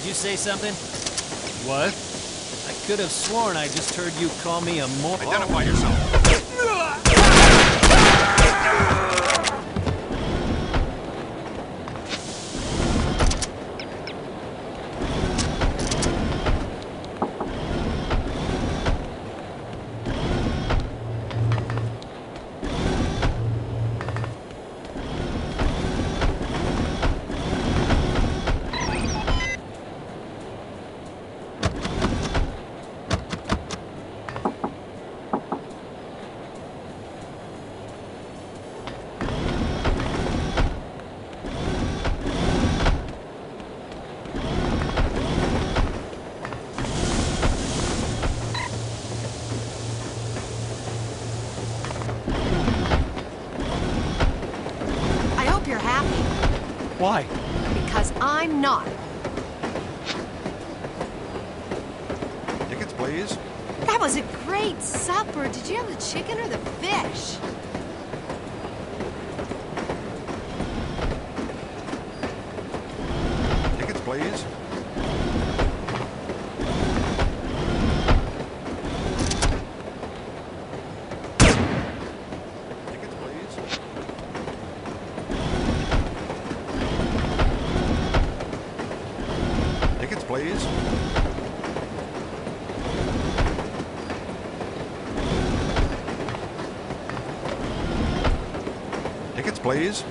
Did you say something? What? I could have sworn I just heard you call me a Identify yourself. Why? Because I'm not. Tickets, please. That was a great supper. Did you have the chicken or the fish? Tickets, please. Tickets, please. Tickets, please. Tickets, please.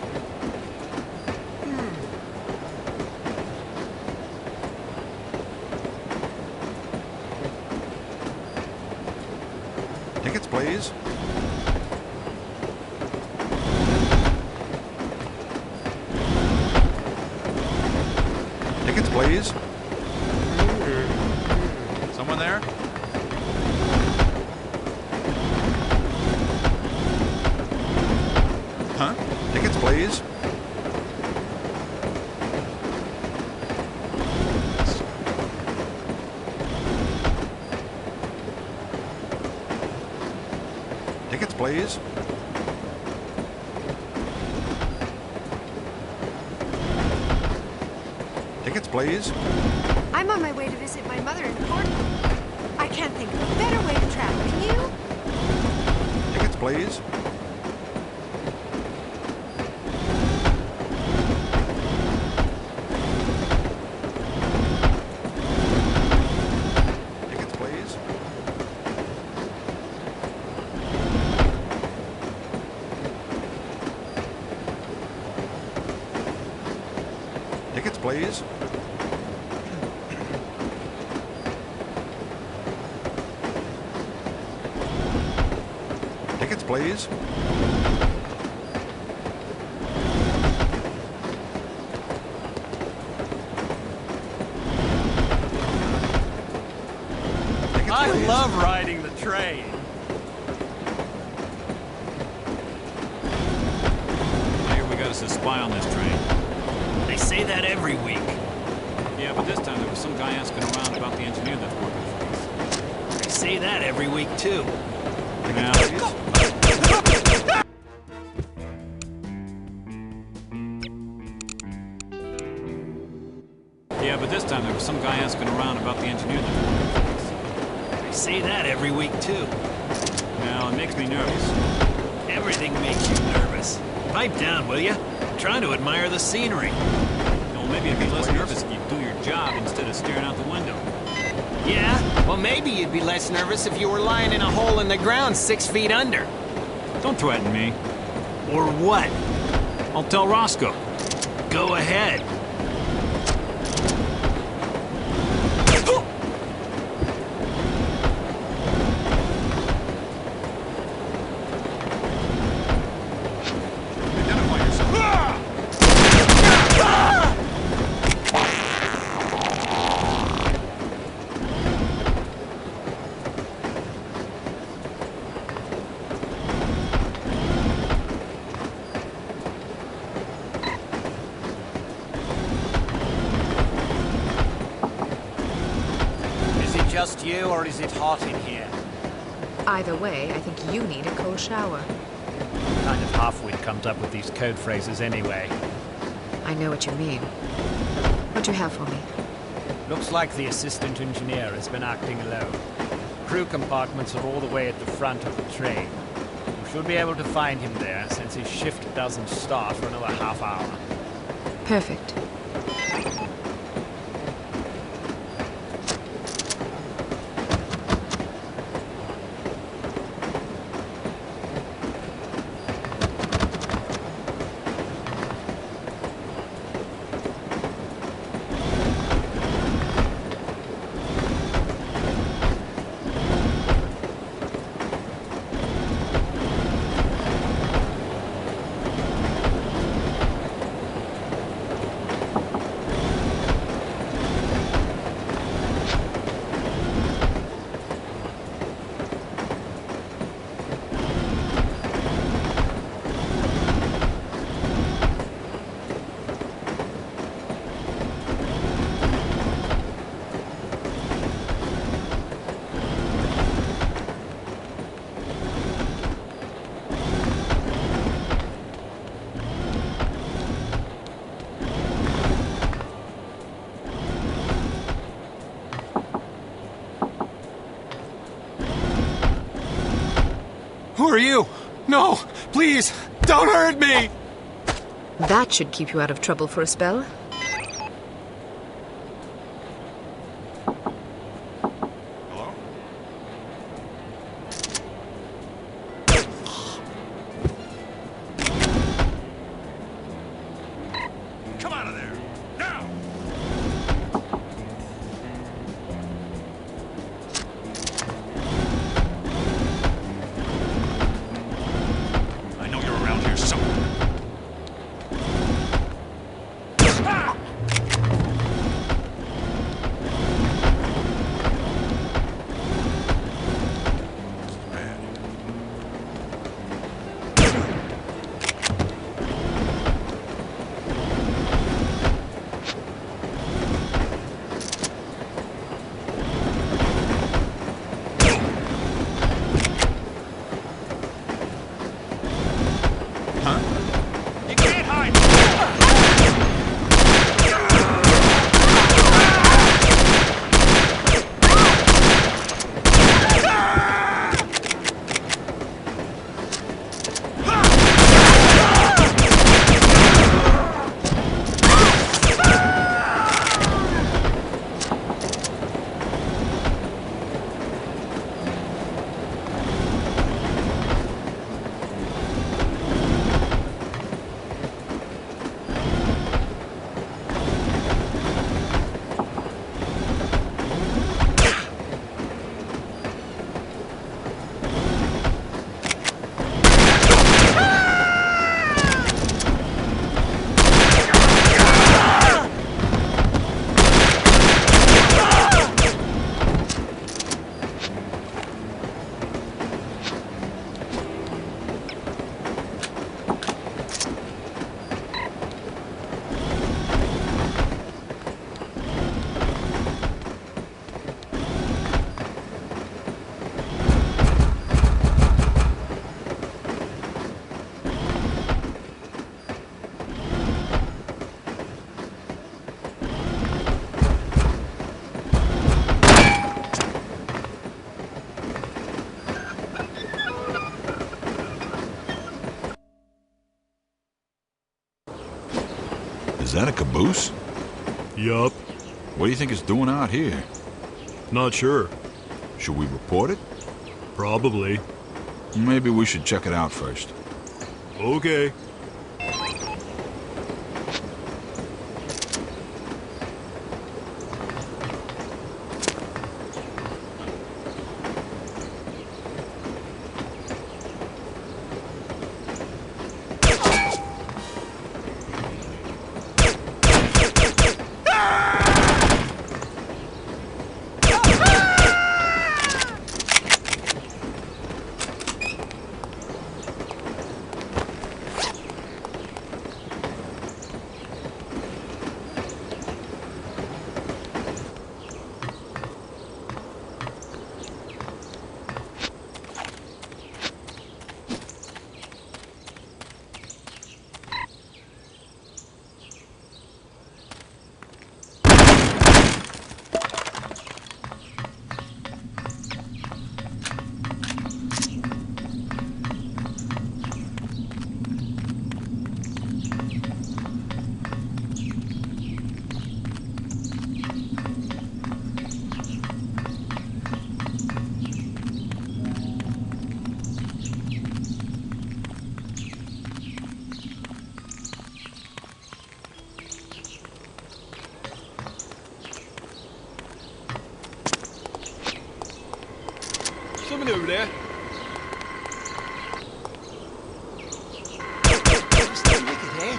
Tickets, please. Tickets, please. Someone there? Huh? Tickets, please. Tickets, please. Tickets, please. I'm on my way to visit my mother in Portland. I can't think of a better way to travel, can you? Tickets, please. Tickets, please. Tickets, please. Tickets, please. I love riding the train. I hear we got us a spy on this train. They say that every week. Yeah, but this time there was some guy asking around about the engineer that's working for us. They say that every week, too. Now, yeah, but this time there was some guy asking around about the engineer that's working for us. They say that every week, too. Now, it makes me nervous. Everything makes you nervous. Pipe down, will you? I'm trying to admire the scenery. Well, maybe I'd be less nervous if you'd do your job instead of staring out the window. Yeah? Well, maybe you'd be less nervous if you were lying in a hole in the ground 6 feet under. Don't threaten me. Or what? I'll tell Roscoe. Go ahead. Identify yourself. Is it just you, or is it hot in here? Either way, I think you need a cold shower. Kind of half-wit comes up with these code phrases anyway. I know what you mean. What do you have for me? Looks like the assistant engineer has been acting alone. Crew compartments are all the way at the front of the train. You should be able to find him there since his shift doesn't start for another half hour. Perfect. Who are you? No, please, don't hurt me! That should keep you out of trouble for a spell. Hello? Come out of there! Now! I know you're around here somewhere. You can't hide! Is that a caboose? Yup. What do you think it's doing out here? Not sure. Should we report it? Probably. Maybe we should check it out first. Okay. coming over there. Just a wicked, eh?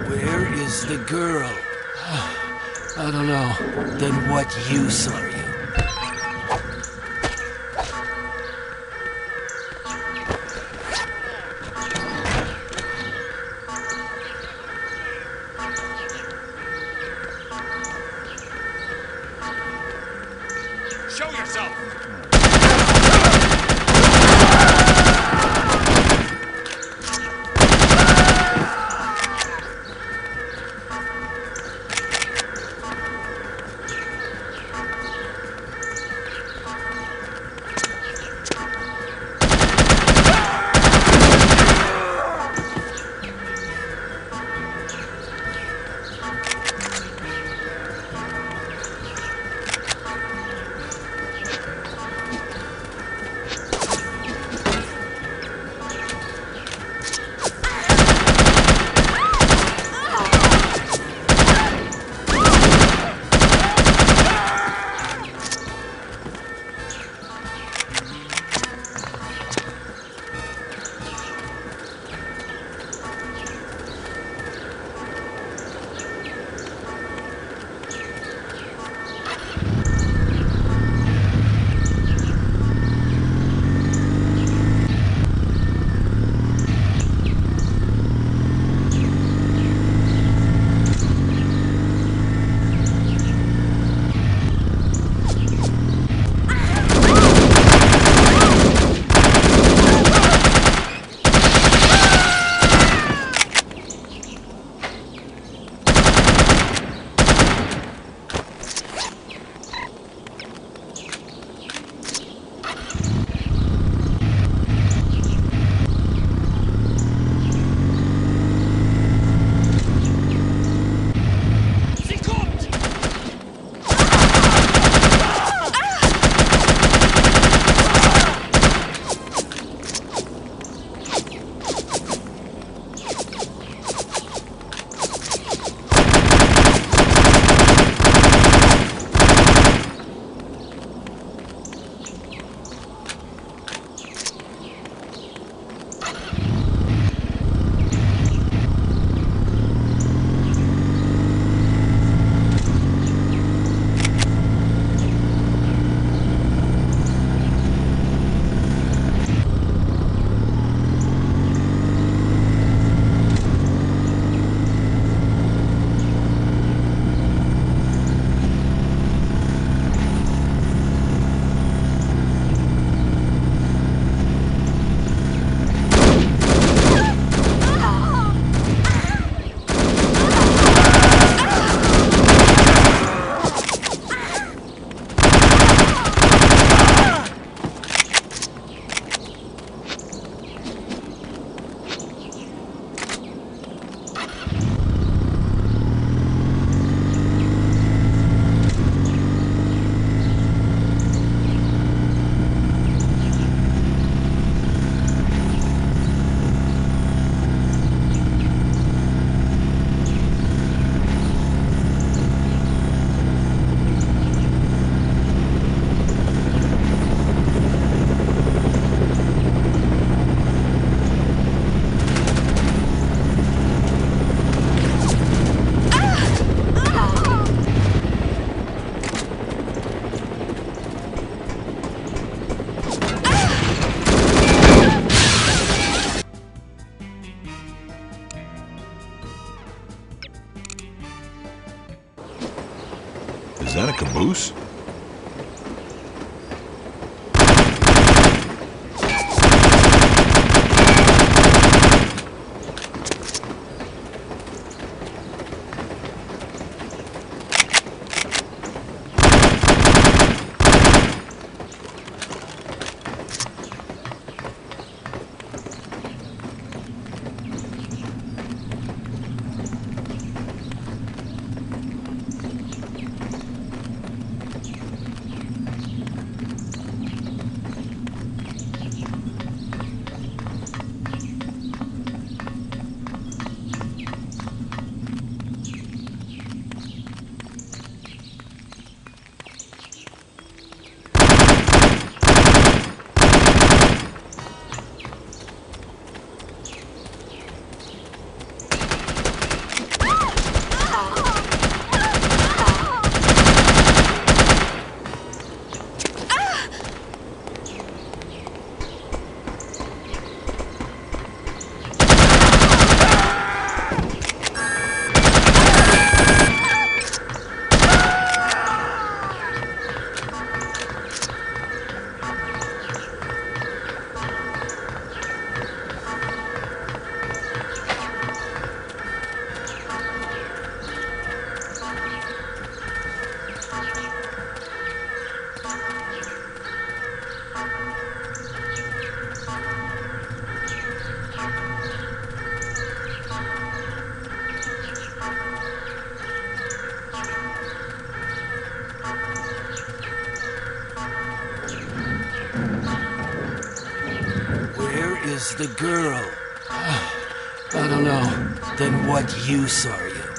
Where is the girl? I don't know. Then what use are you? Show yourself! Is that a caboose? Is the girl? I don't know. Then what use are you?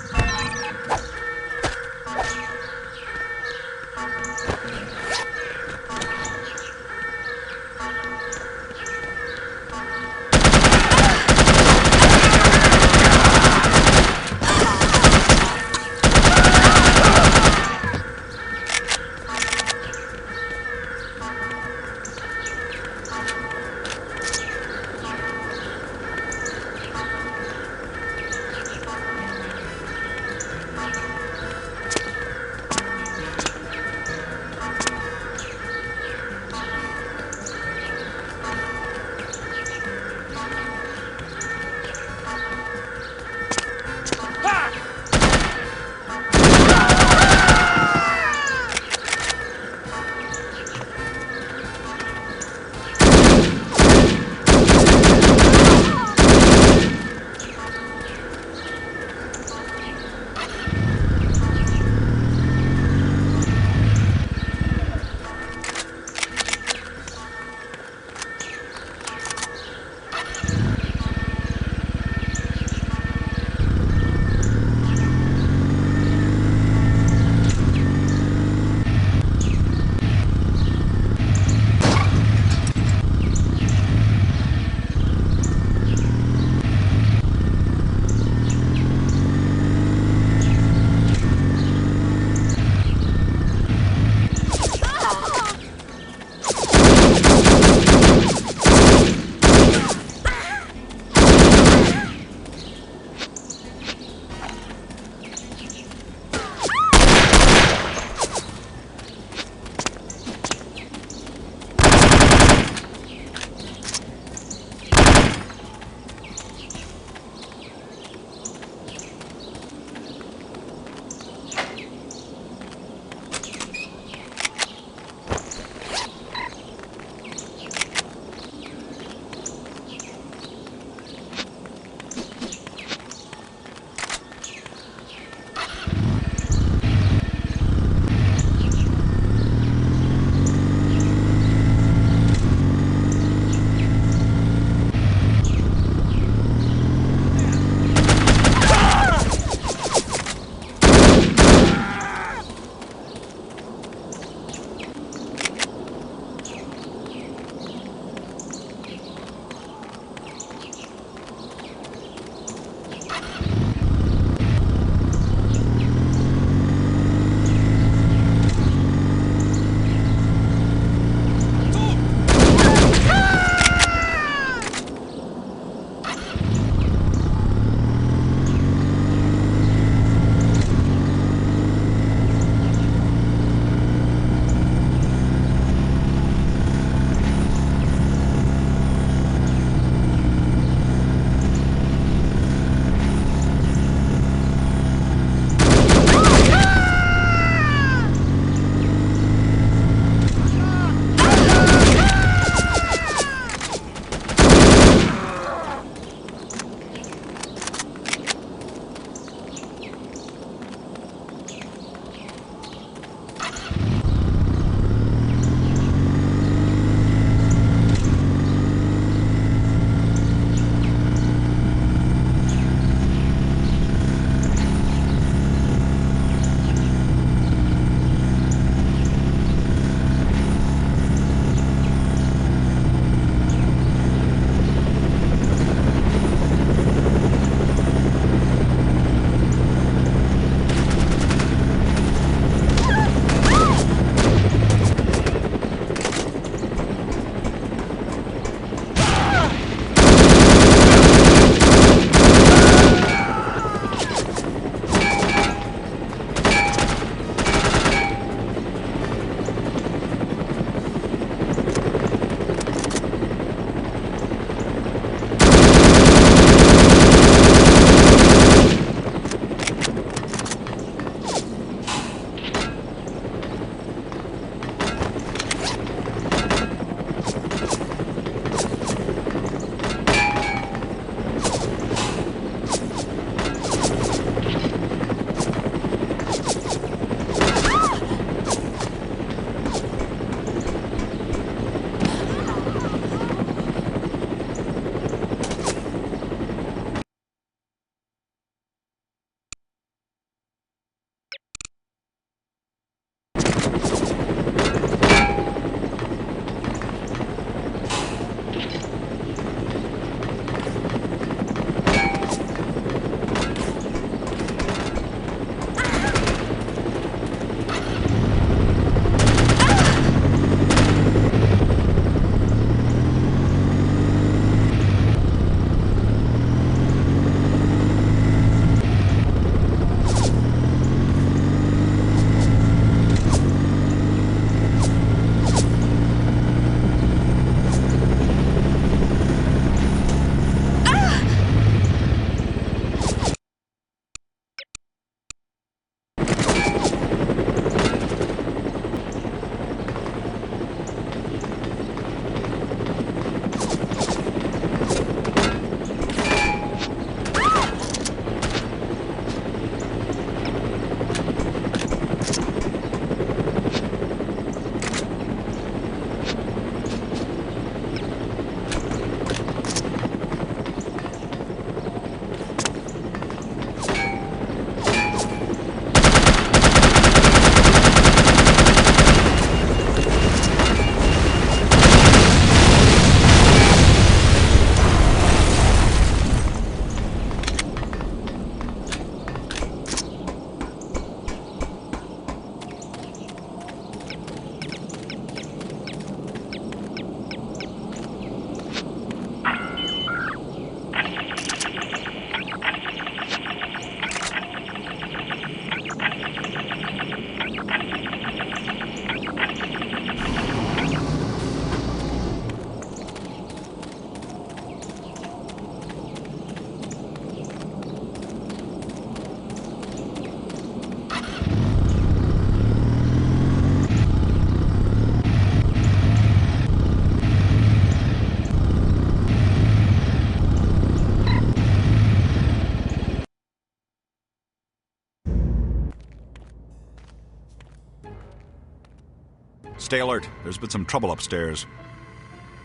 Stay alert. There's been some trouble upstairs.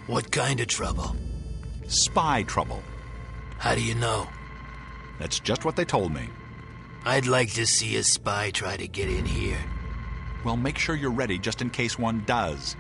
What kind of trouble? Spy trouble. How do you know? That's just what they told me. I'd like to see a spy try to get in here. Well, make sure you're ready just in case one does.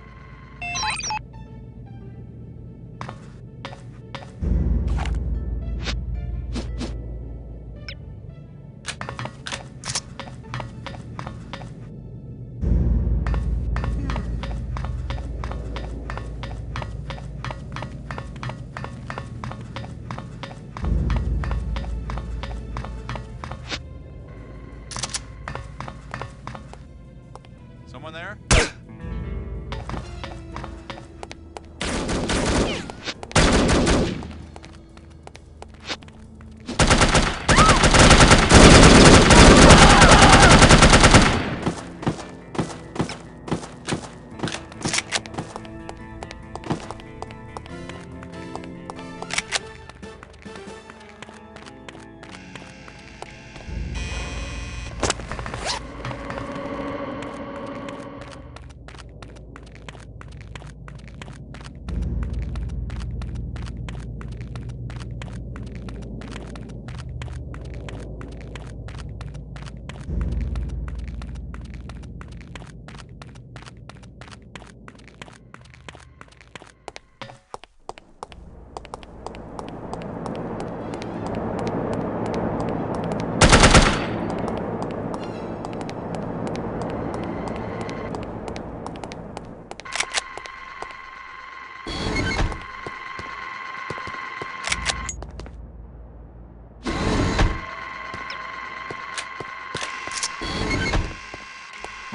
Someone there?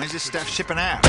When's this stuff shipping out?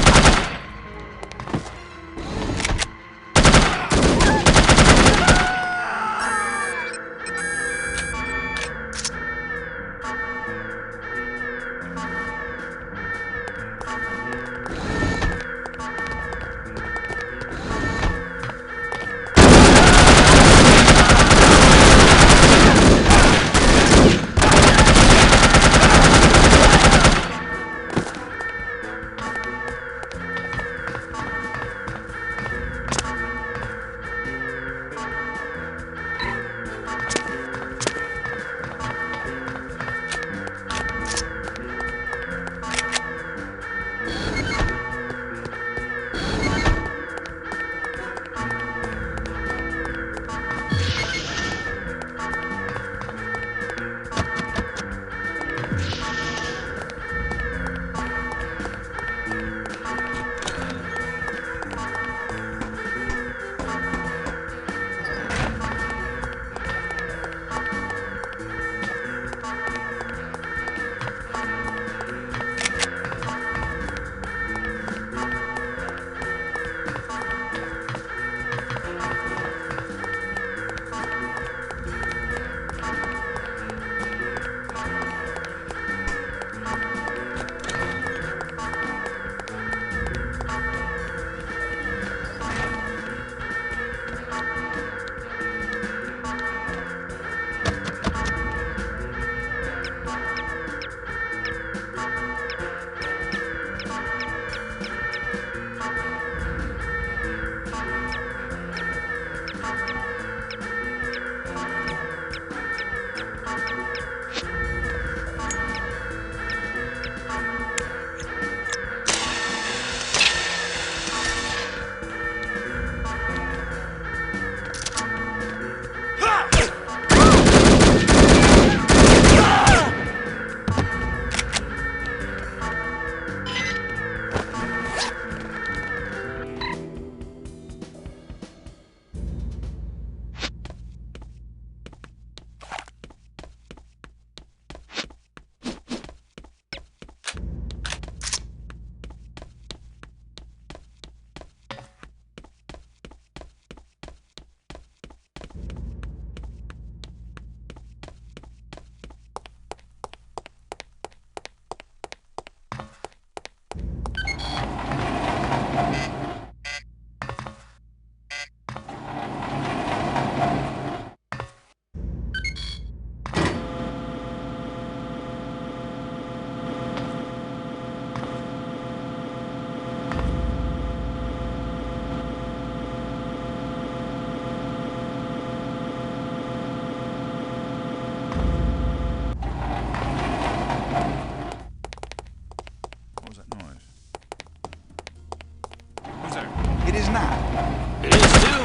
It is not. It is too.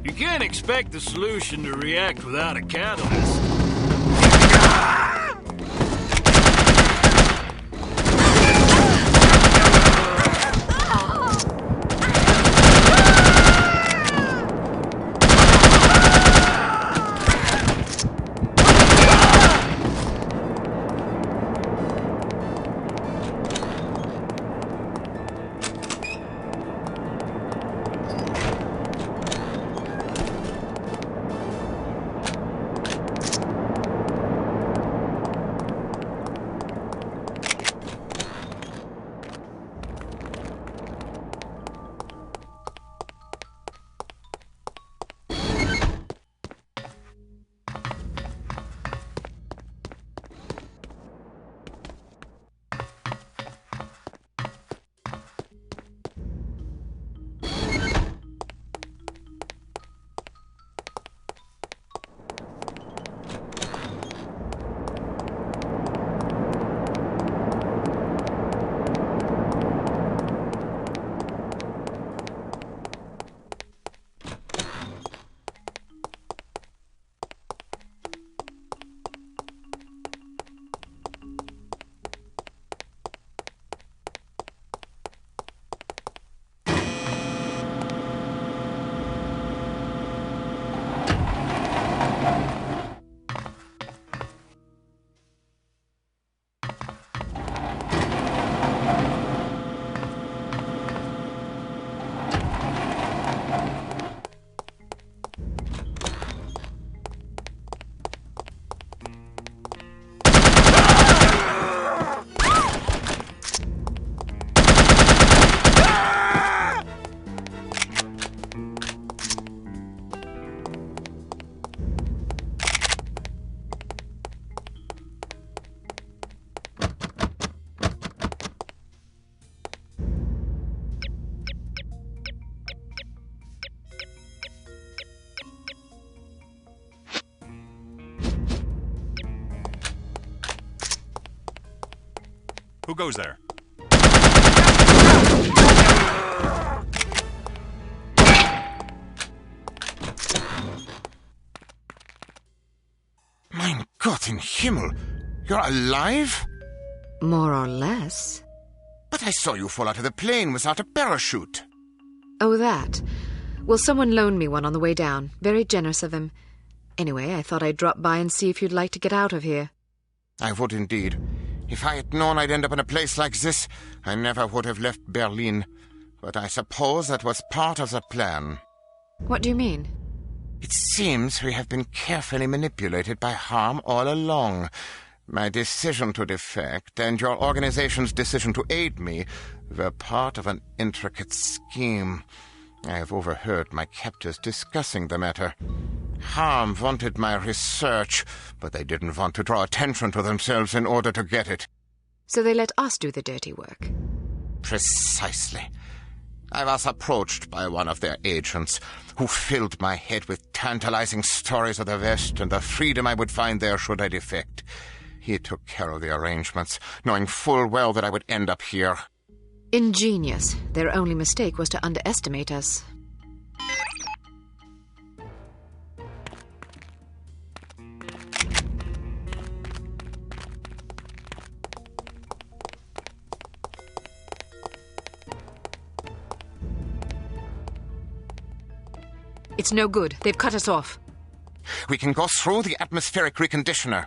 You can't expect the solution to react without a catalyst. Who goes there? Mein Gott in Himmel! You're alive? More or less. But I saw you fall out of the plane without a parachute. Oh, that. Well, someone loaned me one on the way down. Very generous of him. Anyway, I thought I'd drop by and see if you'd like to get out of here. I would indeed. If I had known I'd end up in a place like this, I never would have left Berlin. But I suppose that was part of the plan. What do you mean? It seems we have been carefully manipulated by Harm all along. My decision to defect and your organization's decision to aid me were part of an intricate scheme. I have overheard my captors discussing the matter. Harm wanted my research, but they didn't want to draw attention to themselves in order to get it. So they let us do the dirty work. Precisely. I was approached by one of their agents, who filled my head with tantalizing stories of the West and the freedom I would find there should I defect. He took care of the arrangements, knowing full well that I would end up here. Ingenious. Their only mistake was to underestimate us. It's no good. They've cut us off. We can go through the atmospheric reconditioner.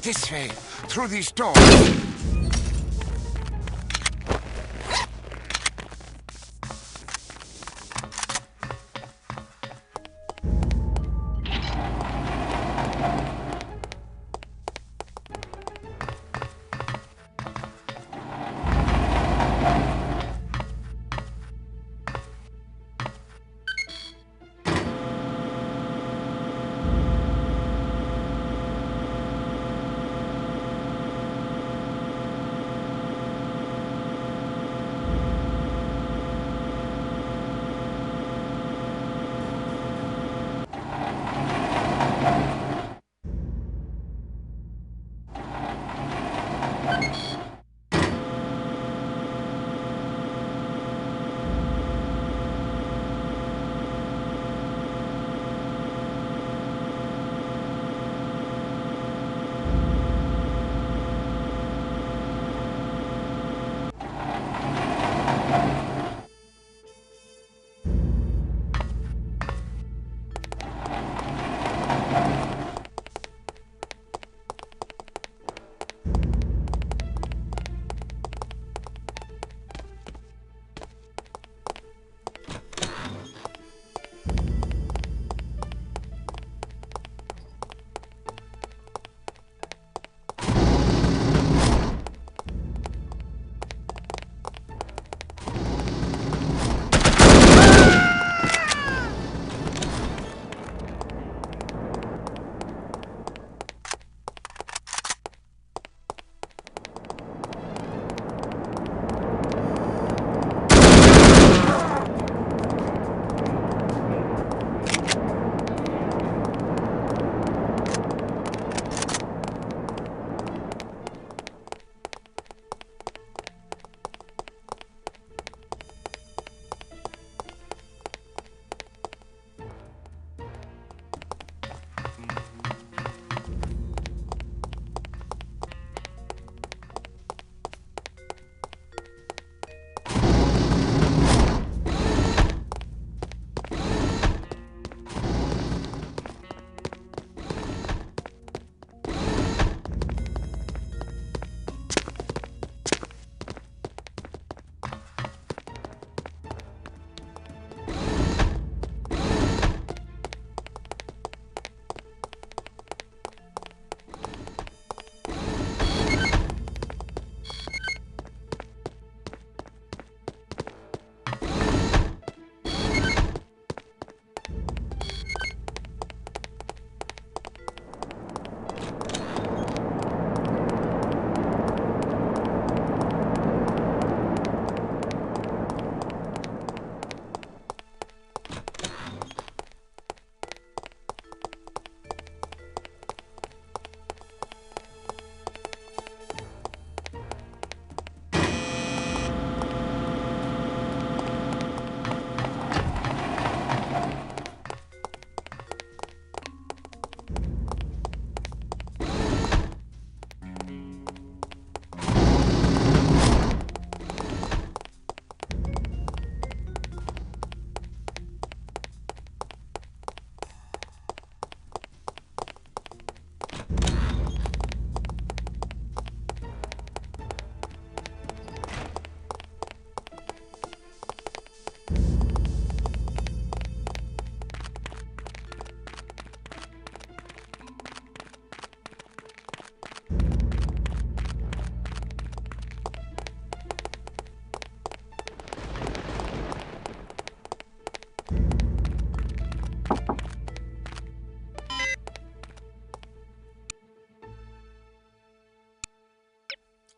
This way, through these doors.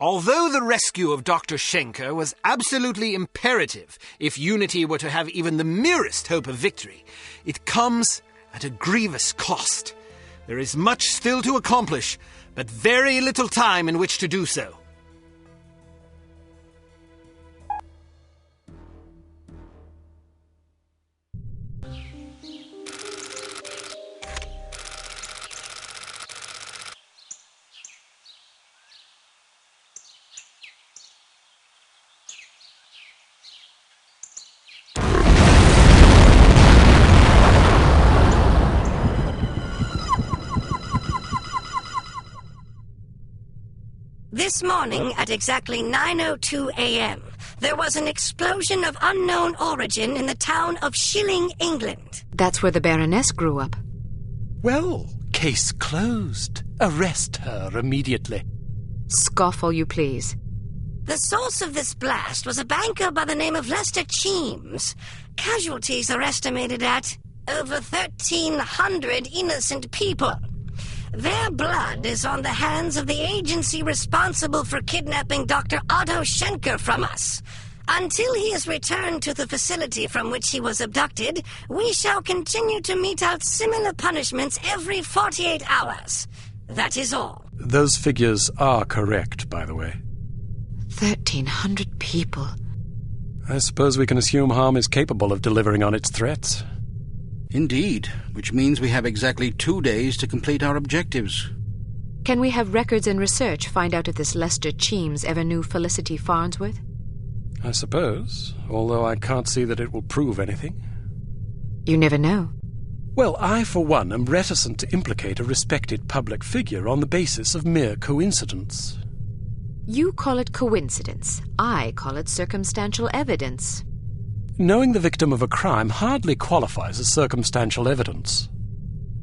Although the rescue of Dr. Schenker was absolutely imperative if Unity were to have even the merest hope of victory, it comes at a grievous cost. There is much still to accomplish, but very little time in which to do so. This morning, at exactly 9:02 a.m., there was an explosion of unknown origin in the town of Shilling, England. That's where the Baroness grew up. Well, case closed. Arrest her immediately. Scoff all you please. The source of this blast was a banker by the name of Lester Cheems. Casualties are estimated at over 1,300 innocent people. Their blood is on the hands of the agency responsible for kidnapping Dr. Otto Schenker from us. Until he is returned to the facility from which he was abducted, we shall continue to mete out similar punishments every 48 hours. That is all. Those figures are correct, by the way. 1,300 people. I suppose we can assume Harm is capable of delivering on its threats. Indeed, which means we have exactly 2 days to complete our objectives. Can we have records and research find out if this Lester Cheems ever knew Felicity Farnsworth? I suppose, although I can't see that it will prove anything. You never know. Well, I, for one, am reticent to implicate a respected public figure on the basis of mere coincidence. You call it coincidence. I call it circumstantial evidence. Knowing the victim of a crime hardly qualifies as circumstantial evidence.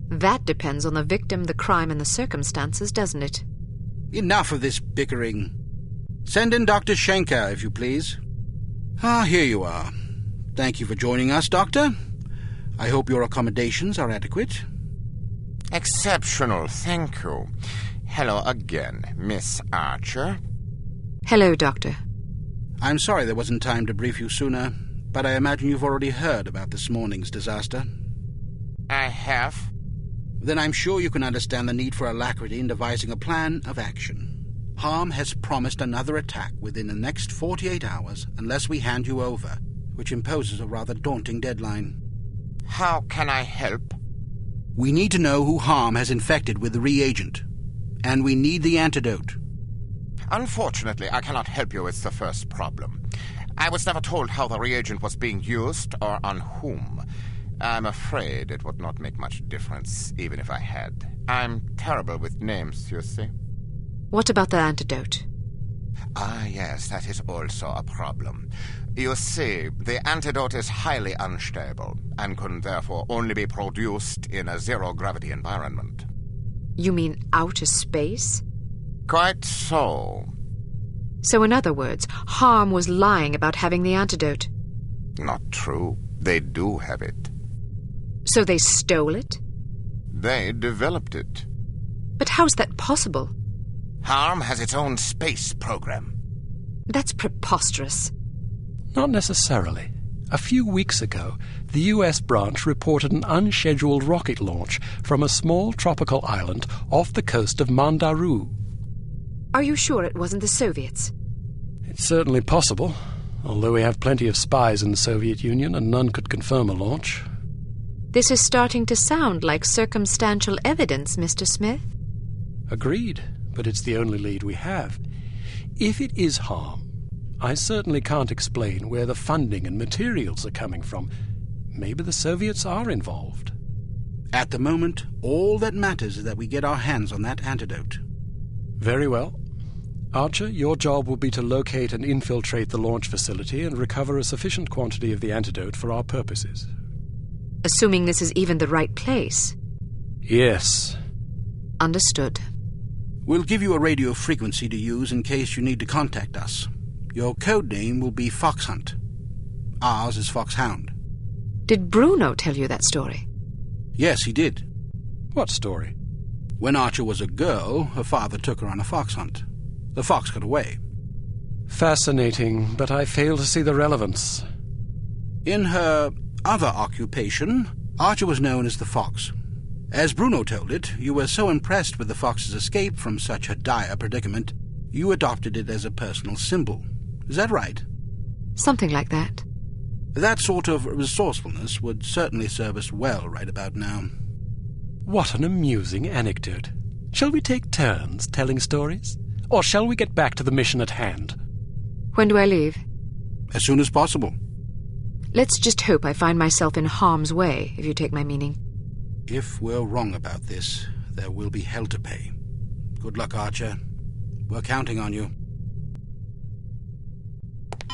That depends on the victim, the crime, and the circumstances, doesn't it? Enough of this bickering. Send in Dr. Schenker, if you please. Ah, here you are. Thank you for joining us, Doctor. I hope your accommodations are adequate. Exceptional, thank you. Hello again, Miss Archer. Hello, Doctor. I'm sorry there wasn't time to brief you sooner, but I imagine you've already heard about this morning's disaster. I have. Then I'm sure you can understand the need for alacrity in devising a plan of action. Harm has promised another attack within the next 48 hours unless we hand you over, which imposes a rather daunting deadline. How can I help? We need to know who Harm has infected with the reagent, and we need the antidote. Unfortunately, I cannot help you with the first problem. I was never told how the reagent was being used or on whom. I'm afraid it would not make much difference, even if I had. I'm terrible with names, you see. What about the antidote? Ah, yes, that is also a problem. You see, the antidote is highly unstable and can therefore only be produced in a zero-gravity environment. You mean outer space? Quite so. So in other words, Harm was lying about having the antidote. Not true. They do have it. So they stole it? They developed it. But how's that possible? Harm has its own space program. That's preposterous. Not necessarily. A few weeks ago, the U.S. branch reported an unscheduled rocket launch from a small tropical island off the coast of Mandaru. Are you sure it wasn't the Soviets? It's certainly possible, although we have plenty of spies in the Soviet Union and none could confirm a launch. This is starting to sound like circumstantial evidence, Mr. Smith. Agreed, but it's the only lead we have. If it is Harm, I certainly can't explain where the funding and materials are coming from. Maybe the Soviets are involved. At the moment, all that matters is that we get our hands on that antidote. Very well. Archer, your job will be to locate and infiltrate the launch facility and recover a sufficient quantity of the antidote for our purposes. Assuming this is even the right place. Yes. Understood. We'll give you a radio frequency to use in case you need to contact us. Your code name will be Foxhunt. Ours is Foxhound. Did Bruno tell you that story? Yes, he did. What story? When Archer was a girl, her father took her on a fox hunt. The fox got away. Fascinating, but I fail to see the relevance. In her other occupation, Archer was known as the Fox. As Bruno told it, you were so impressed with the fox's escape from such a dire predicament, you adopted it as a personal symbol. Is that right? Something like that. That sort of resourcefulness would certainly serve us well right about now. What an amusing anecdote. Shall we take turns telling stories? Or shall we get back to the mission at hand? When do I leave? As soon as possible. Let's just hope I find myself in harm's way, if you take my meaning. If we're wrong about this, there will be hell to pay. Good luck, Archer. We're counting on you.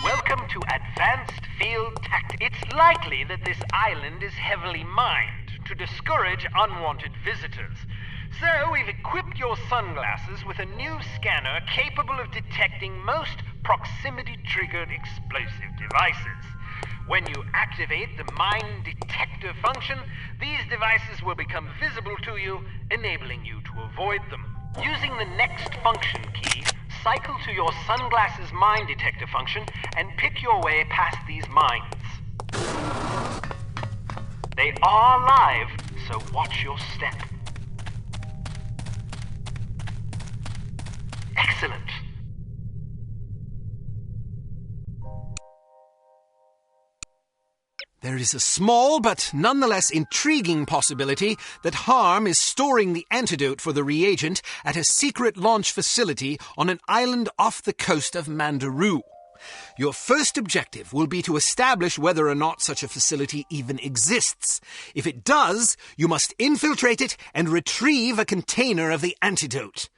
Welcome to Advanced Field Tactics. It's likely that this island is heavily mined to discourage unwanted visitors. So we've equipped your sunglasses with a new scanner capable of detecting most proximity-triggered explosive devices. When you activate the mine detector function, these devices will become visible to you, enabling you to avoid them. Using the next function key, cycle to your sunglasses mine detector function and pick your way past these mines. They are live, so watch your step. Excellent. There is a small but nonetheless intriguing possibility that Harm is storing the antidote for the reagent at a secret launch facility on an island off the coast of Mandaroo. Your first objective will be to establish whether or not such a facility even exists. If it does, you must infiltrate it and retrieve a container of the antidote.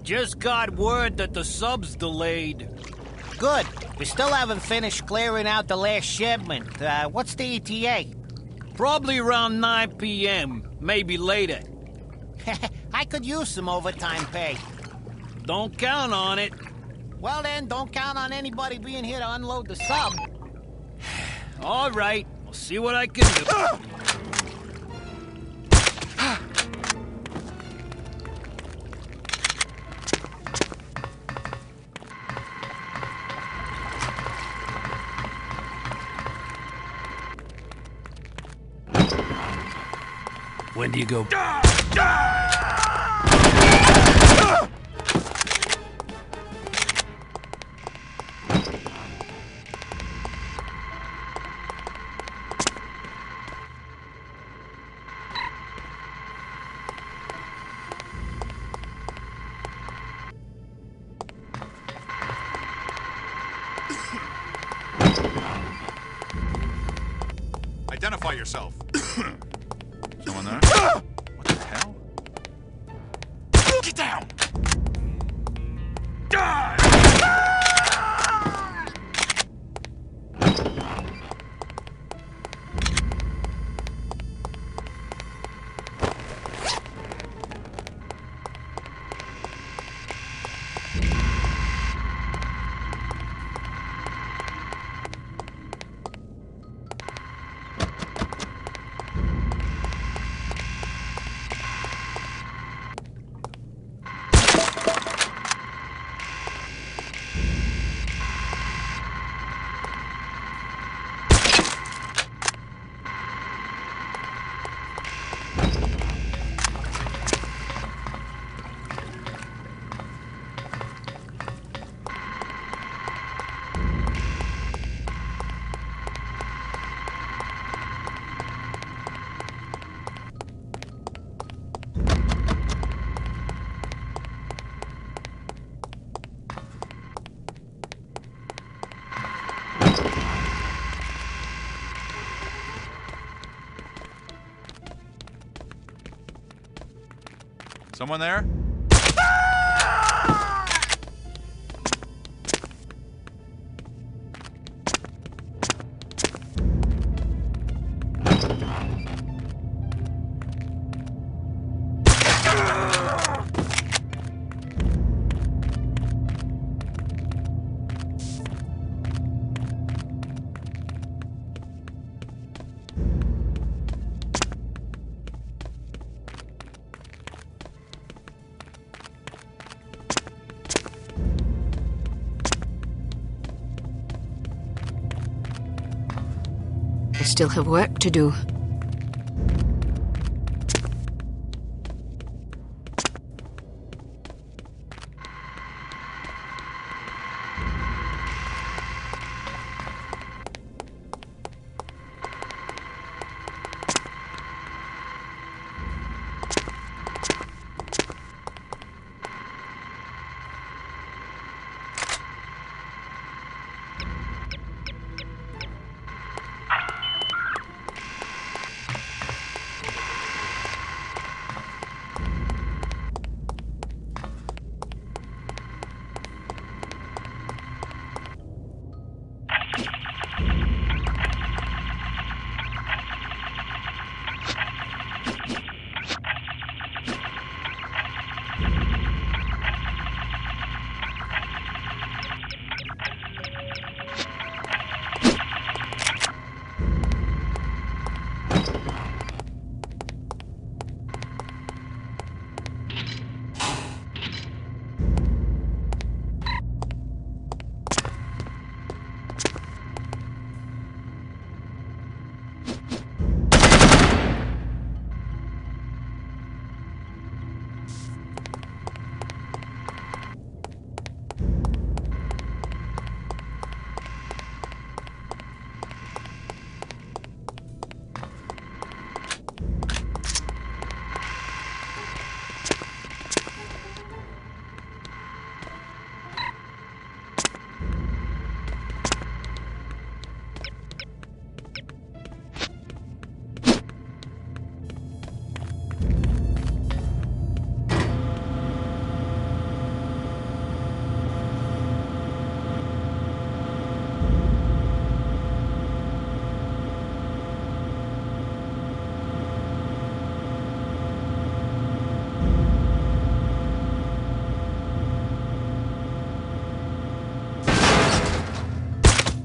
Just got word that the sub's delayed. Good. We still haven't finished clearing out the last shipment. What's the ETA? Probably around 9 p.m., maybe later. I could use some overtime pay. Don't count on it. Well then, don't count on anybody being here to unload the sub. All right, I'll see what I can do. When do you go? Identify yourself. Someone there? What the hell? Get down! Die! Someone there? still have work to do.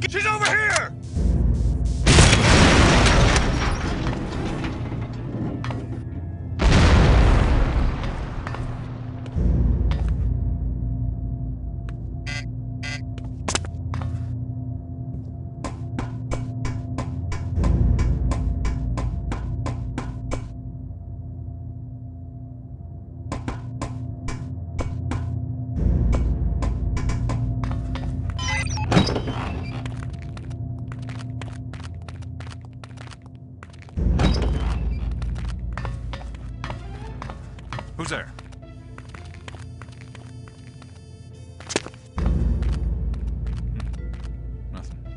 She's over here! Who's there? Nothing.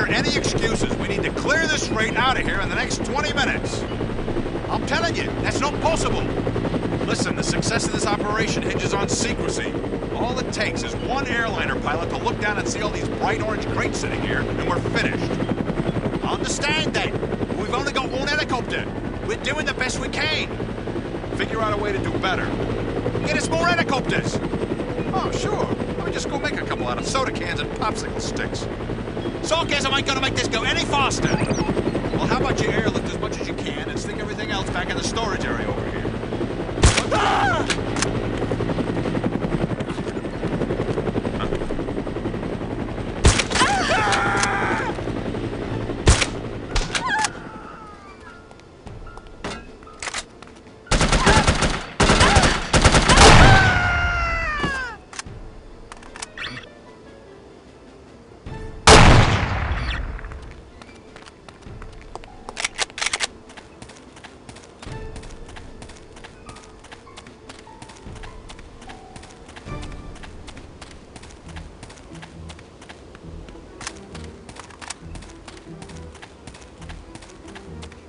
Any excuses. We need to clear this freight out of here in the next 20 minutes. I'm telling you, that's not possible. Listen, the success of this operation hinges on secrecy. All it takes is one airliner pilot to look down and see all these bright orange crates sitting here, and we're finished. Understand that. We've only got one helicopter. We're doing the best we can. Figure out a way to do better. Get us more helicopters. Oh, sure. Let me just go make a couple out of soda cans and popsicle sticks. Sarcasm ain't gonna make this go any faster. Well, how about you airlift as much as you can and stick everything else back in the storage area over here?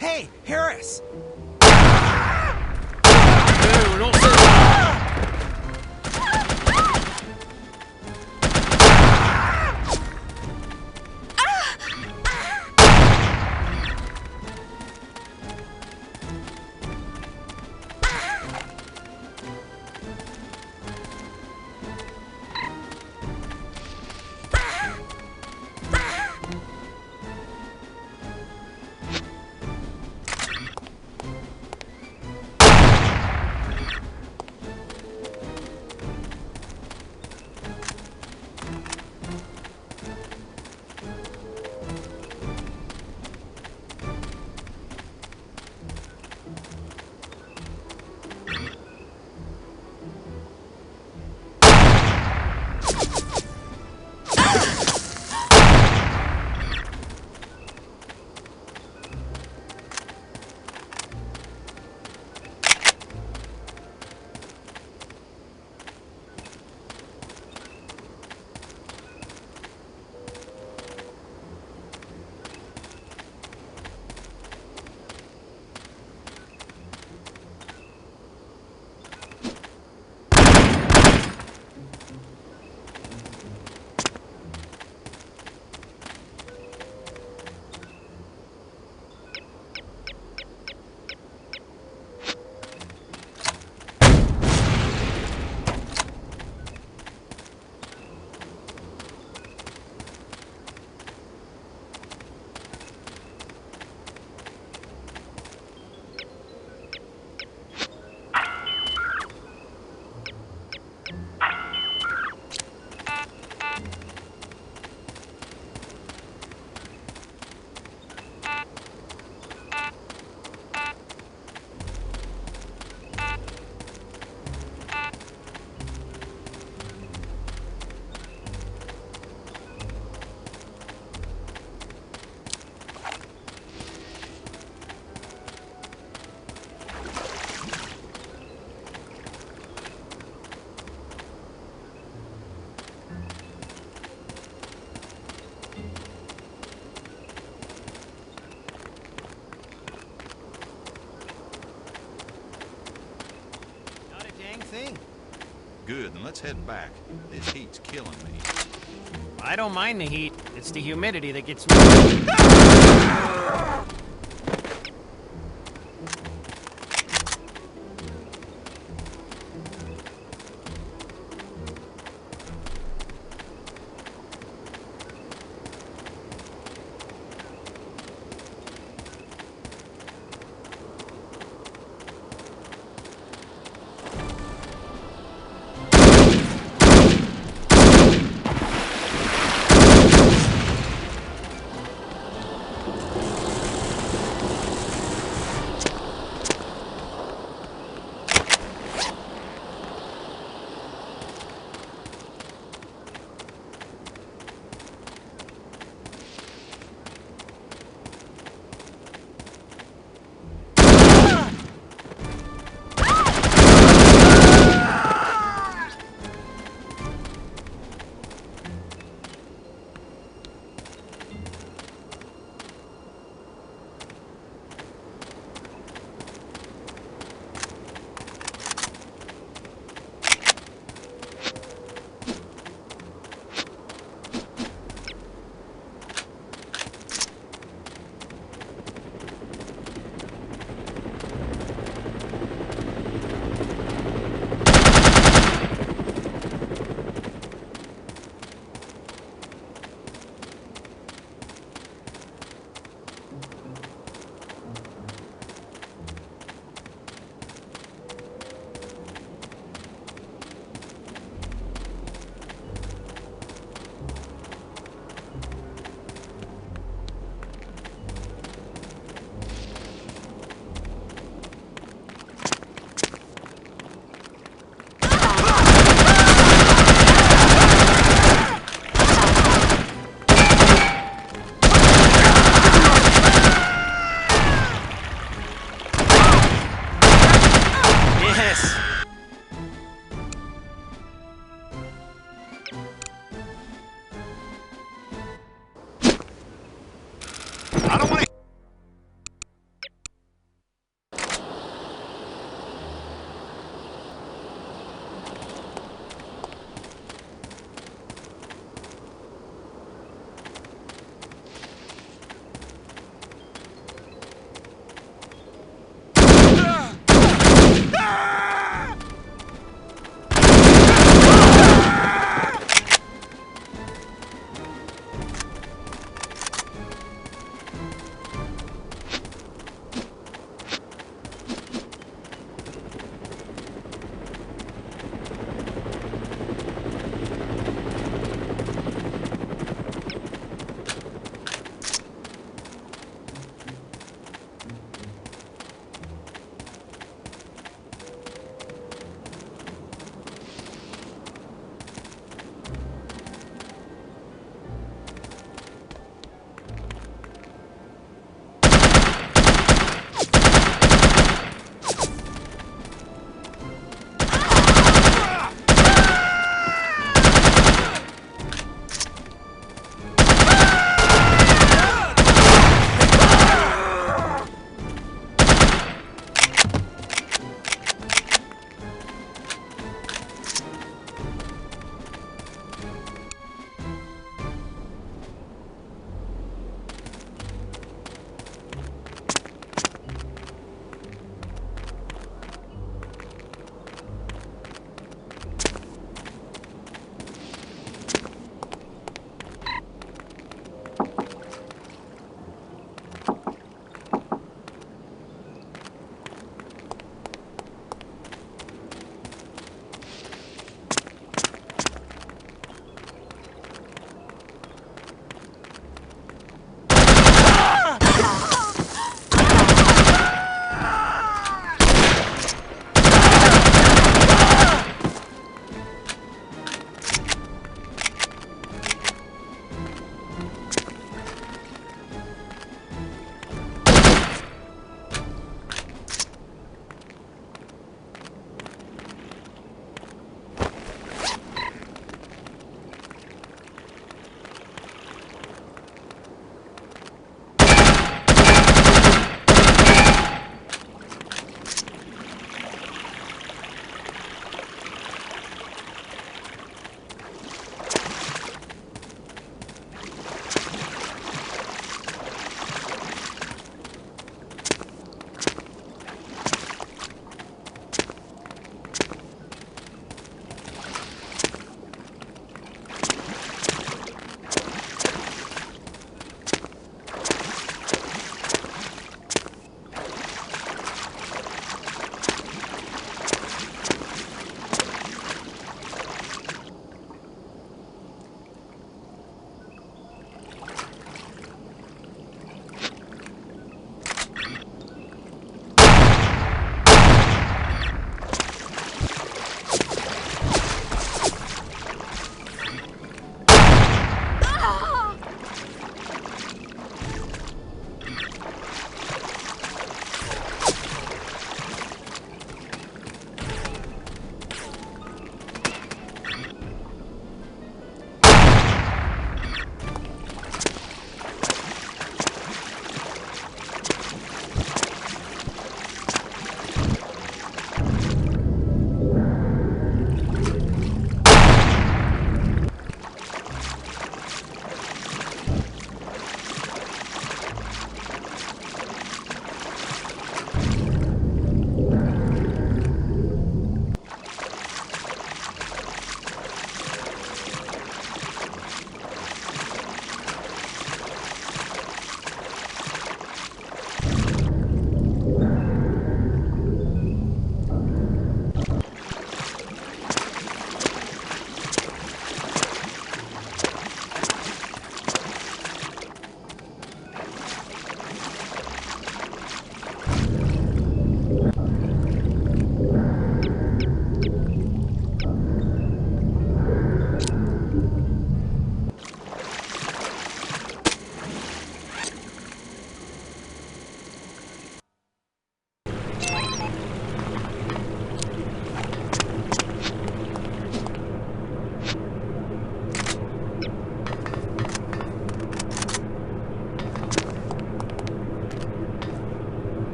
Hey, Harris! Good, then let's head back. This heat's killing me. I don't mind the heat. It's the humidity that gets me.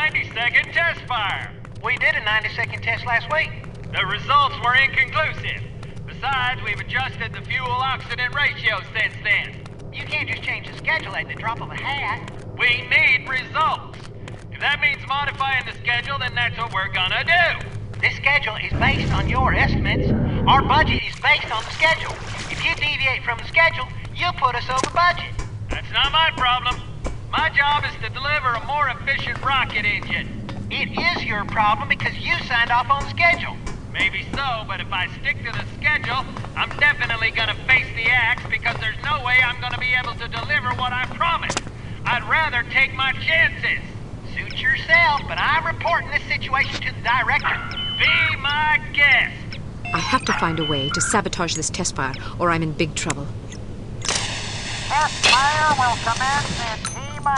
90-second test fire. We did a 90-second test last week. The results were inconclusive. Besides, we've adjusted the fuel-oxidant ratio since then. You can't just change the schedule at the drop of a hat. We need results. If that means modifying the schedule, then that's what we're gonna do. This schedule is based on your estimates. Our budget is based on the schedule. If you deviate from the schedule, you'll put us over budget. That's not my problem. My job is to deliver a more efficient rocket engine. It is your problem because you signed off on the schedule. Maybe so, but if I stick to the schedule, I'm definitely gonna face the axe because there's no way I'm gonna be able to deliver what I promised. I'd rather take my chances. Suit yourself, but I'm reporting this situation to the director. Be my guest. I have to find a way to sabotage this test fire, or I'm in big trouble. Test fire will commence in T-1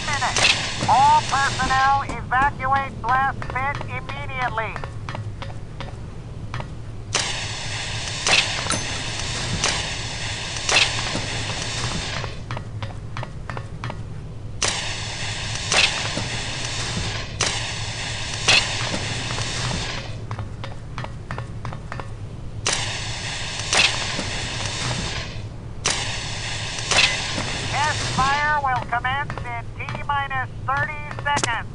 minute. All personnel evacuate blast pit immediately. Fire will commence in T-minus 30 seconds.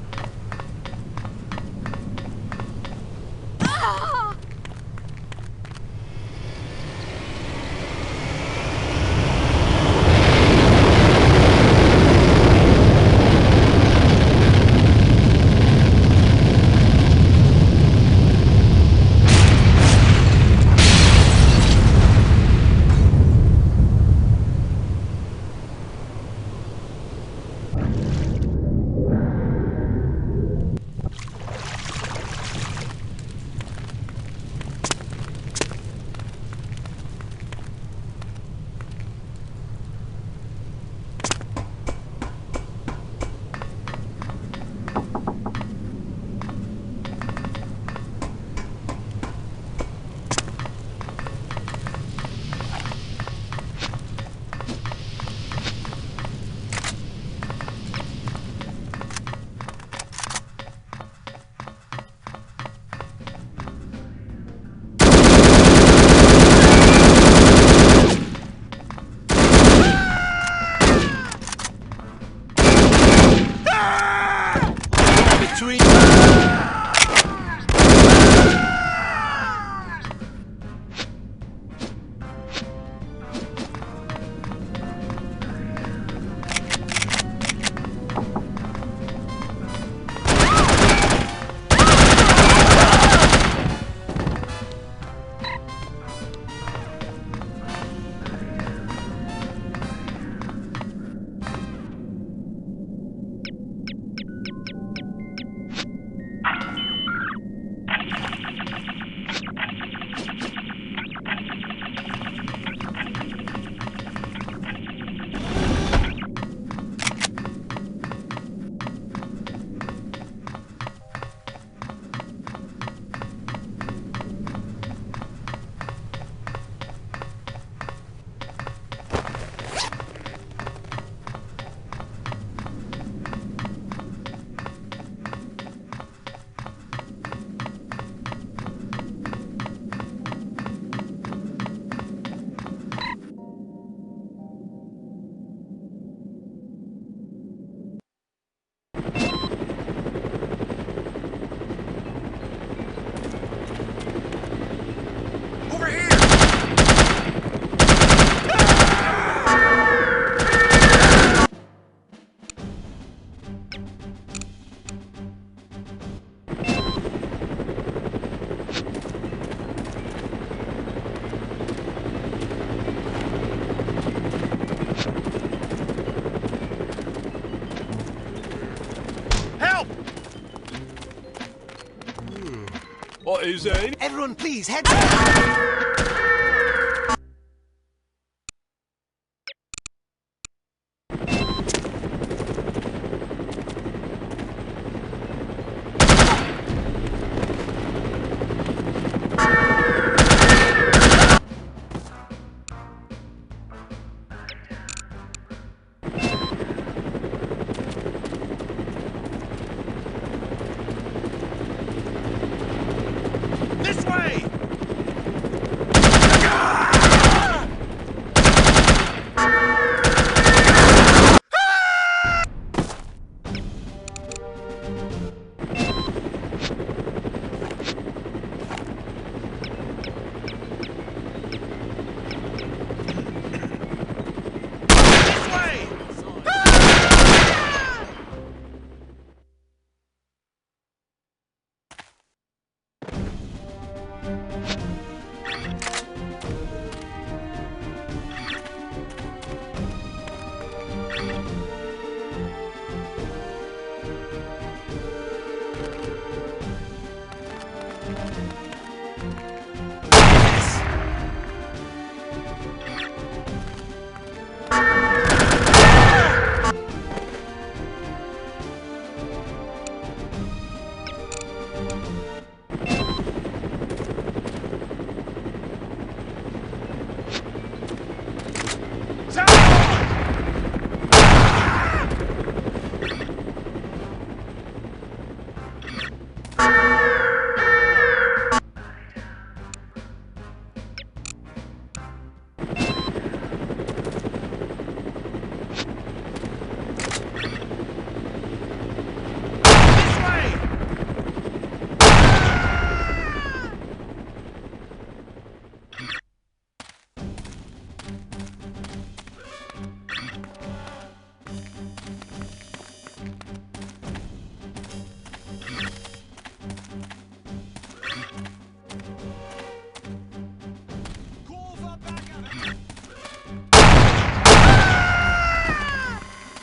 What is that? Everyone, please, head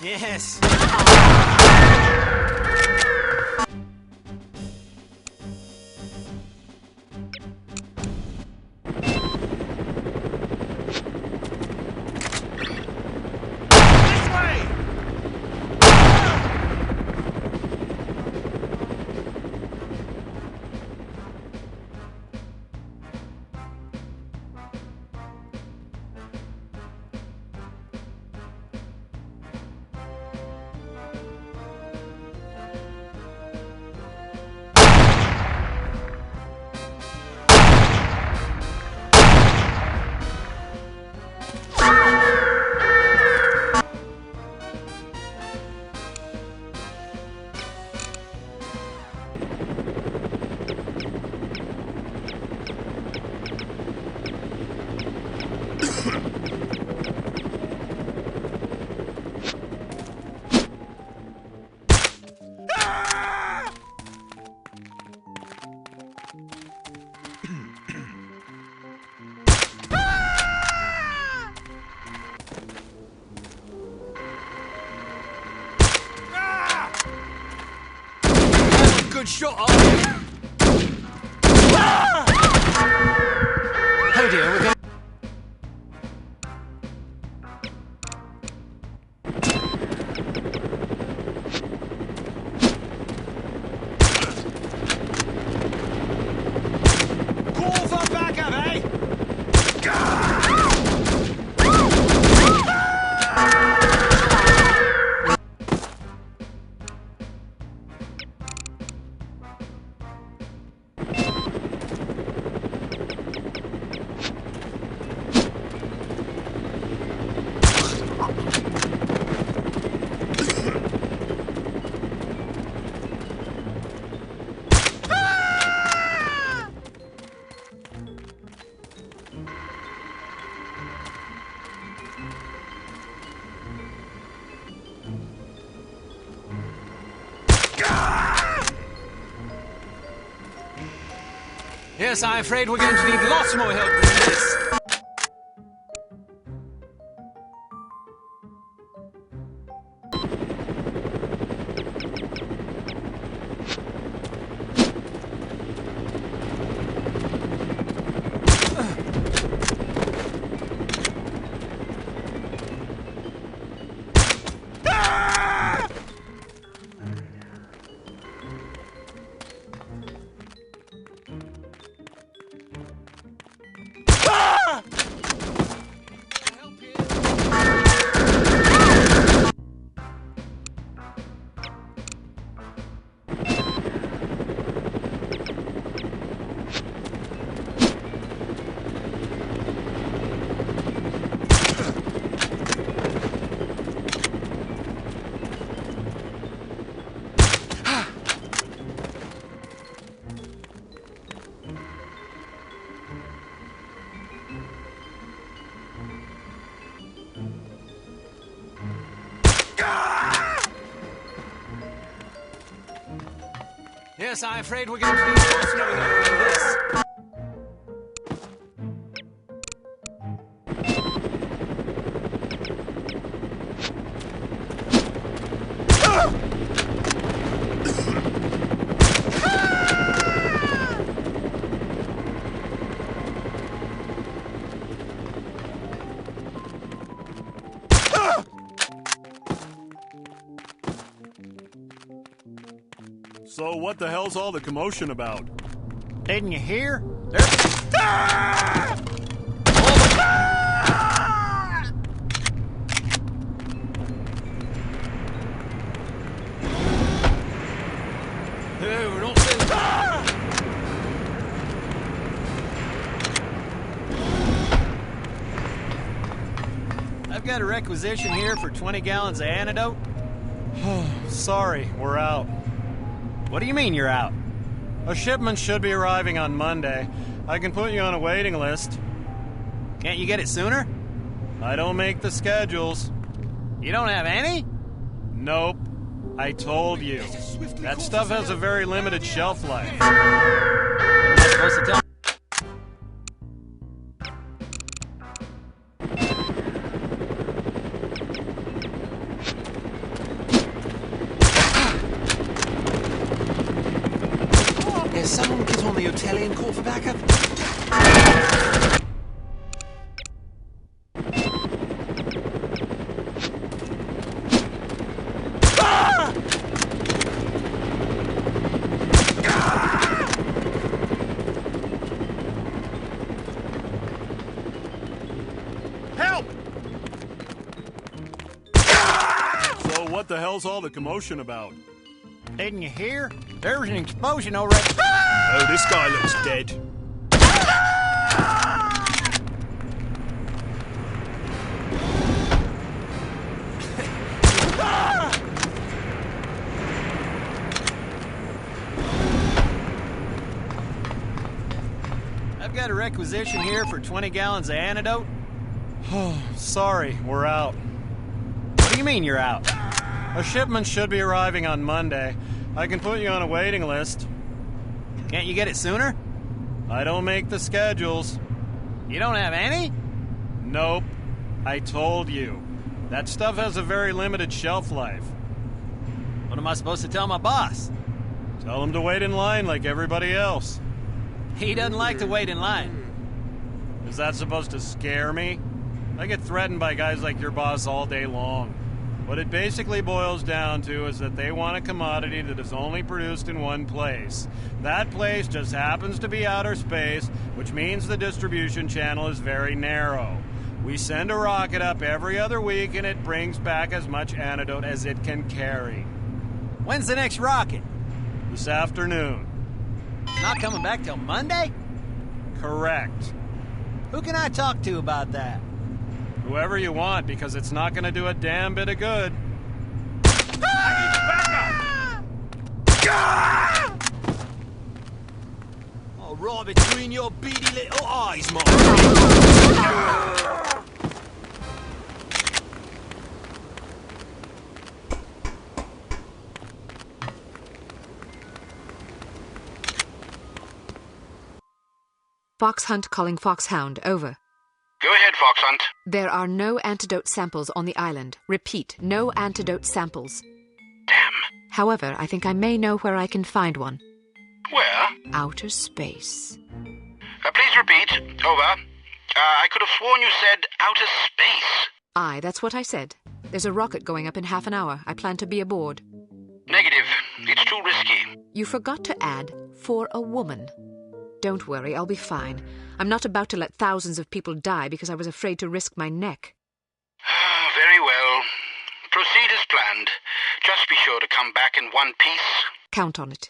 Yes. Good shot, are you? Oh dear, we're going. Call for backup, eh? Yes, I'm afraid we're going to need lots more help than this. Yes, I'm afraid we're going to need lots more help than this. So what the hell's all the commotion about? Didn't you hear? Hey, we're not sending... I've got a requisition here for 20 gallons of antidote. Sorry, we're out. What do you mean you're out? A shipment should be arriving on Monday. I can put you on a waiting list. Can't you get it sooner? I don't make the schedules. You don't have any? Nope. I told you. That stuff has a very limited shelf life. What am I supposed to tell? Yeah, someone get on the hotel and call for backup. Help! So what the hell's all the commotion about? Didn't you hear? There was an explosion already. Oh, this guy looks dead. I've got a requisition here for 20 gallons of antidote. Sorry, we're out. What do you mean you're out? A shipment should be arriving on Monday. I can put you on a waiting list. Can't you get it sooner? I don't make the schedules. You don't have any? Nope. I told you. That stuff has a very limited shelf life. What am I supposed to tell my boss? Tell him to wait in line like everybody else. He doesn't like to wait in line. Is that supposed to scare me? I get threatened by guys like your boss all day long. What it basically boils down to is that they want a commodity that is only produced in one place. That place just happens to be outer space, which means the distribution channel is very narrow. We send a rocket up every other week and it brings back as much antidote as it can carry. When's the next rocket? This afternoon. It's not coming back till Monday? Correct. Who can I talk to about that? Whoever you want, because it's not going to do a damn bit of good. Oh, right between your beady little eyes, Mom. Fox Hunt calling Foxhound, over. Go ahead, Fox Hunt. There are no antidote samples on the island. Repeat, no antidote samples. Damn. However, I think I may know where I can find one. Where? Outer space. Please repeat. Over. I could have sworn you said outer space. Aye, that's what I said. There's a rocket going up in half an hour. I plan to be aboard. Negative. It's too risky. You forgot to add, for a woman. Don't worry, I'll be fine. I'm not about to let thousands of people die because I was afraid to risk my neck. Very well. Proceed as planned. Just be sure to come back in one piece. Count on it.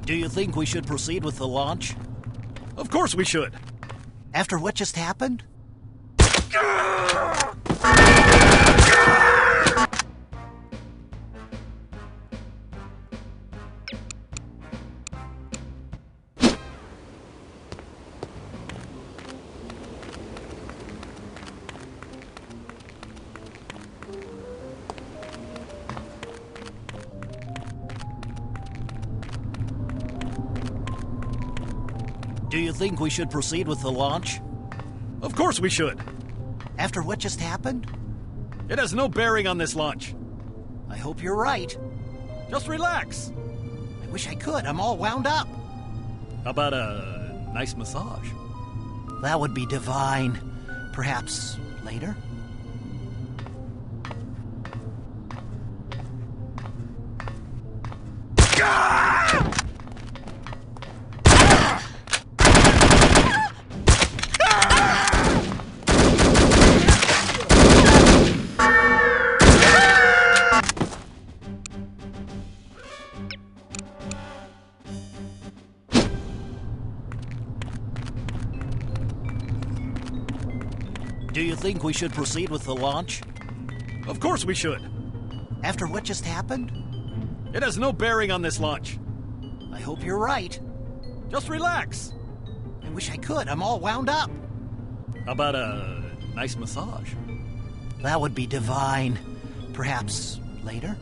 Do you think we should proceed with the launch? Of course we should. After what just happened? Do you think we should proceed with the launch? Of course we should. After what just happened? It has no bearing on this launch. I hope you're right. Just relax. I wish I could. I'm all wound up. How about a nice massage? That would be divine. Perhaps later? Do you think we should proceed with the launch? Of course we should. After what just happened? It has no bearing on this launch. I hope you're right. Just relax. I wish I could. I'm all wound up. How about a nice massage? That would be divine. Perhaps later?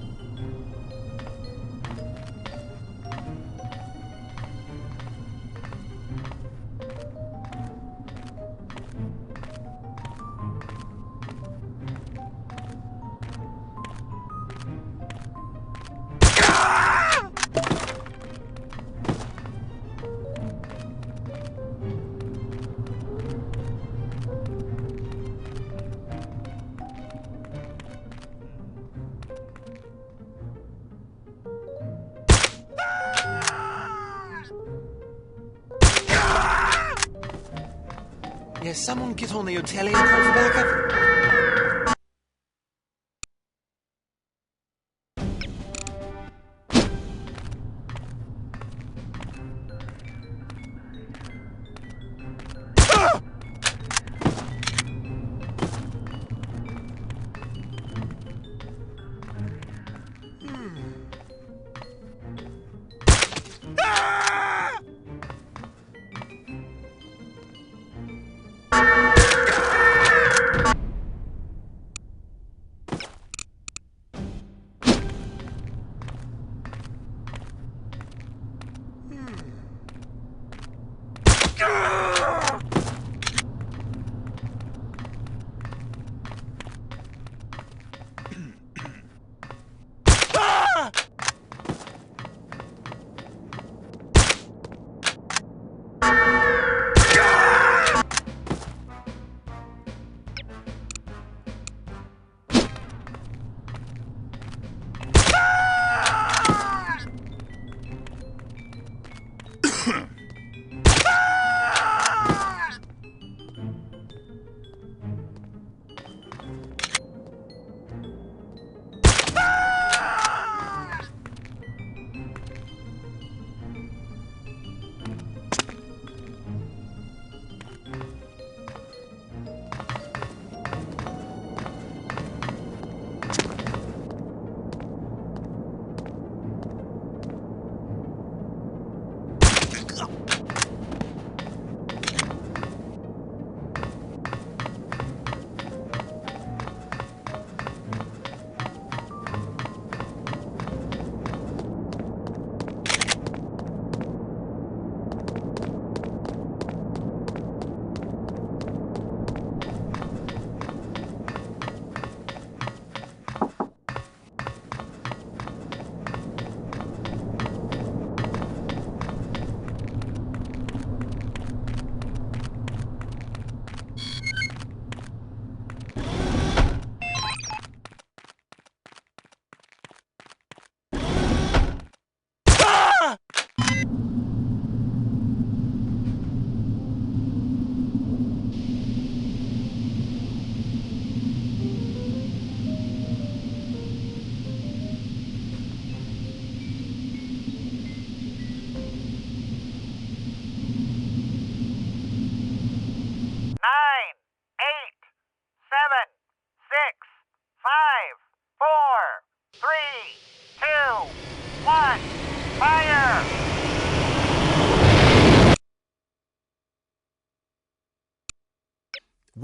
Yeah, someone get on the hotel and call for backup.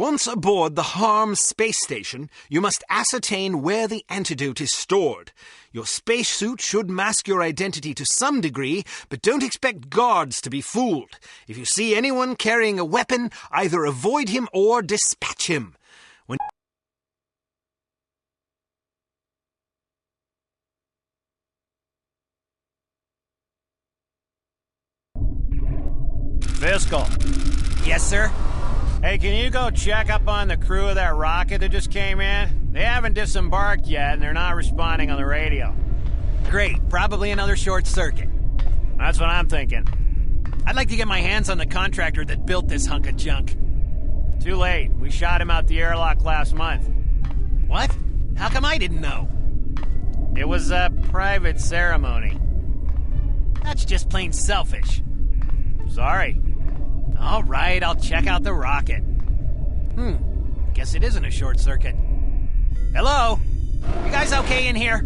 Once aboard the Harm space station, you must ascertain where the antidote is stored. Your spacesuit should mask your identity to some degree, but don't expect guards to be fooled. If you see anyone carrying a weapon, either avoid him or dispatch him. When Fiscal. Yes, sir? Hey, can you go check up on the crew of that rocket that just came in? They haven't disembarked yet, and they're not responding on the radio. Great. Probably another short circuit. That's what I'm thinking. I'd like to get my hands on the contractor that built this hunk of junk. Too late. We shot him out the airlock last month. What? How come I didn't know? It was a private ceremony. That's just plain selfish. Sorry. All right, I'll check out the rocket. Guess it isn't a short circuit. Hello? You guys okay in here?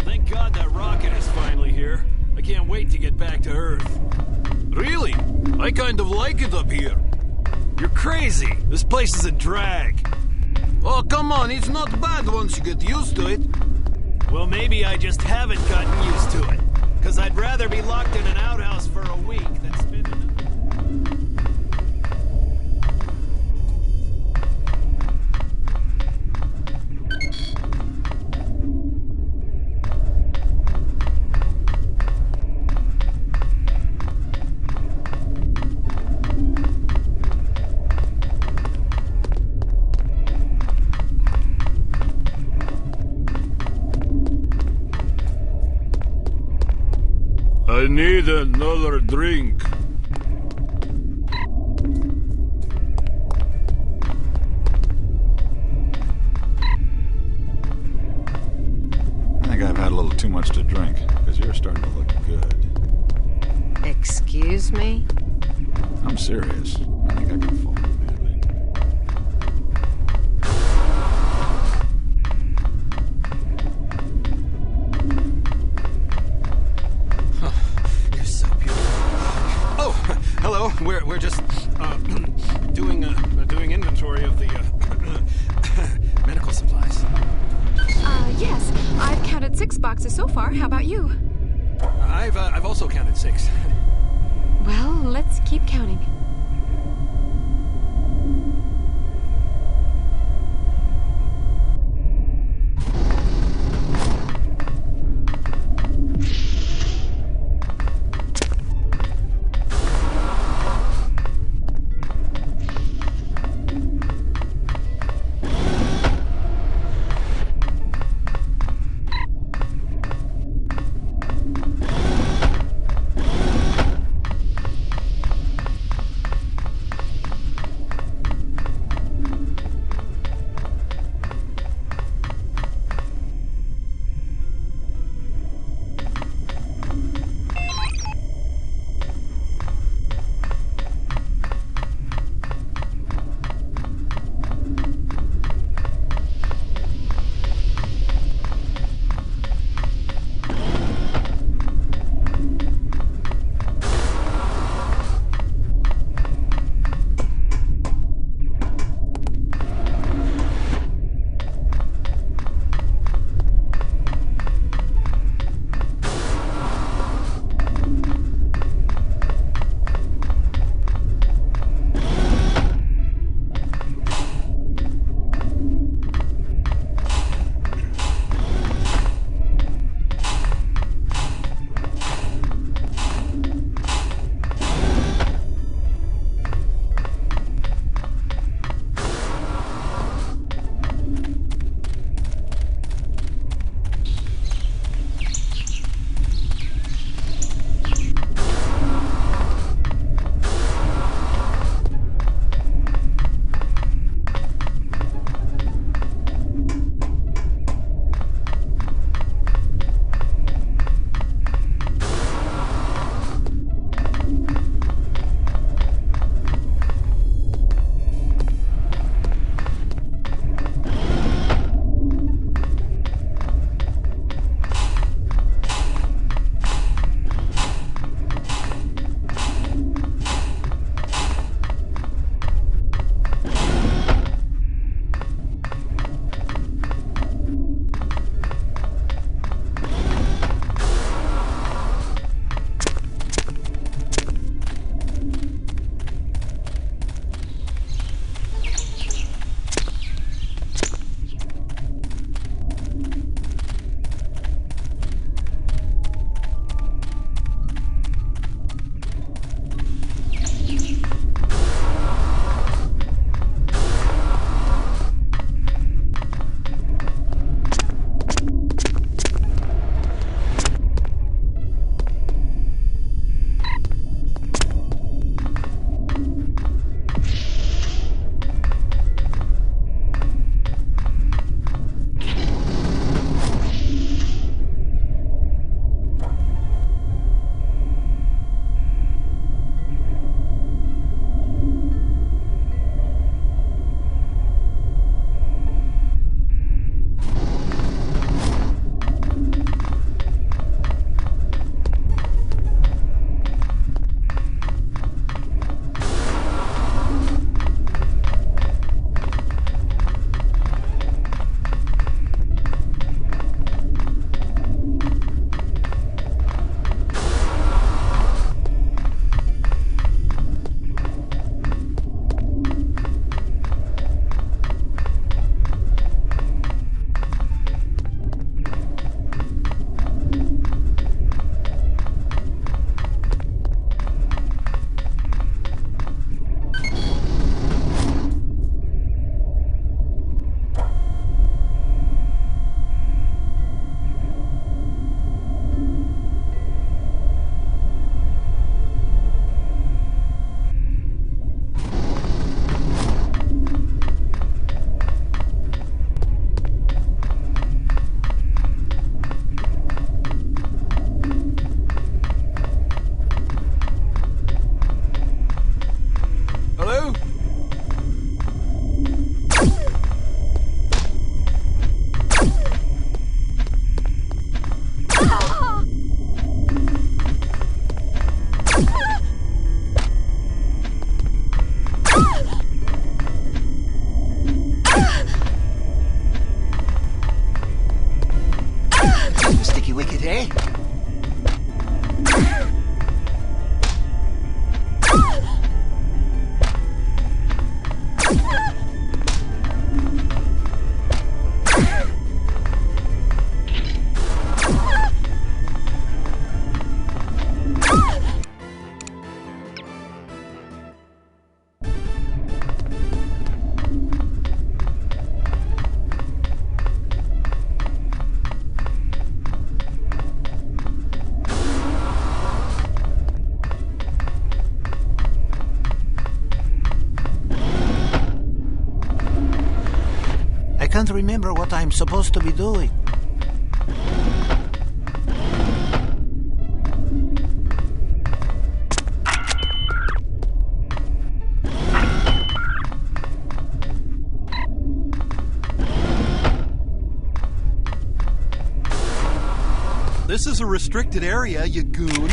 Thank God that rocket is finally here. I can't wait to get back to Earth. Really? I kind of like it up here. You're crazy. This place is a drag. Oh, come on. It's not bad once you get used to it. Well, maybe I just haven't gotten used to it. Because I'd rather be locked in an outhouse for a week than spend I need another drink. I think I've had a little too much to drink, because you're starting to look good. Excuse me? I'm serious. I think I can fall. Hello, we're just doing inventory of the medical supplies. Yes. I've counted 6 boxes so far. How about you? I've also counted 6. Well, let's keep counting. can't remember what I'm supposed to be doing. This is a restricted area, you goon.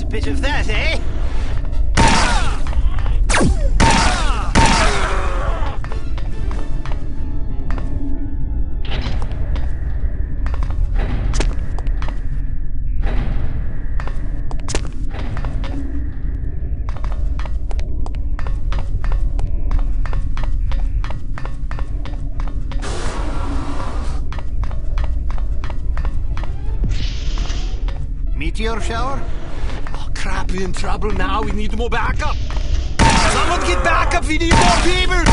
Bit of that, eh? Meteor shower? Crap, we're in trouble now. We need more backup. Someone get backup. We need more people.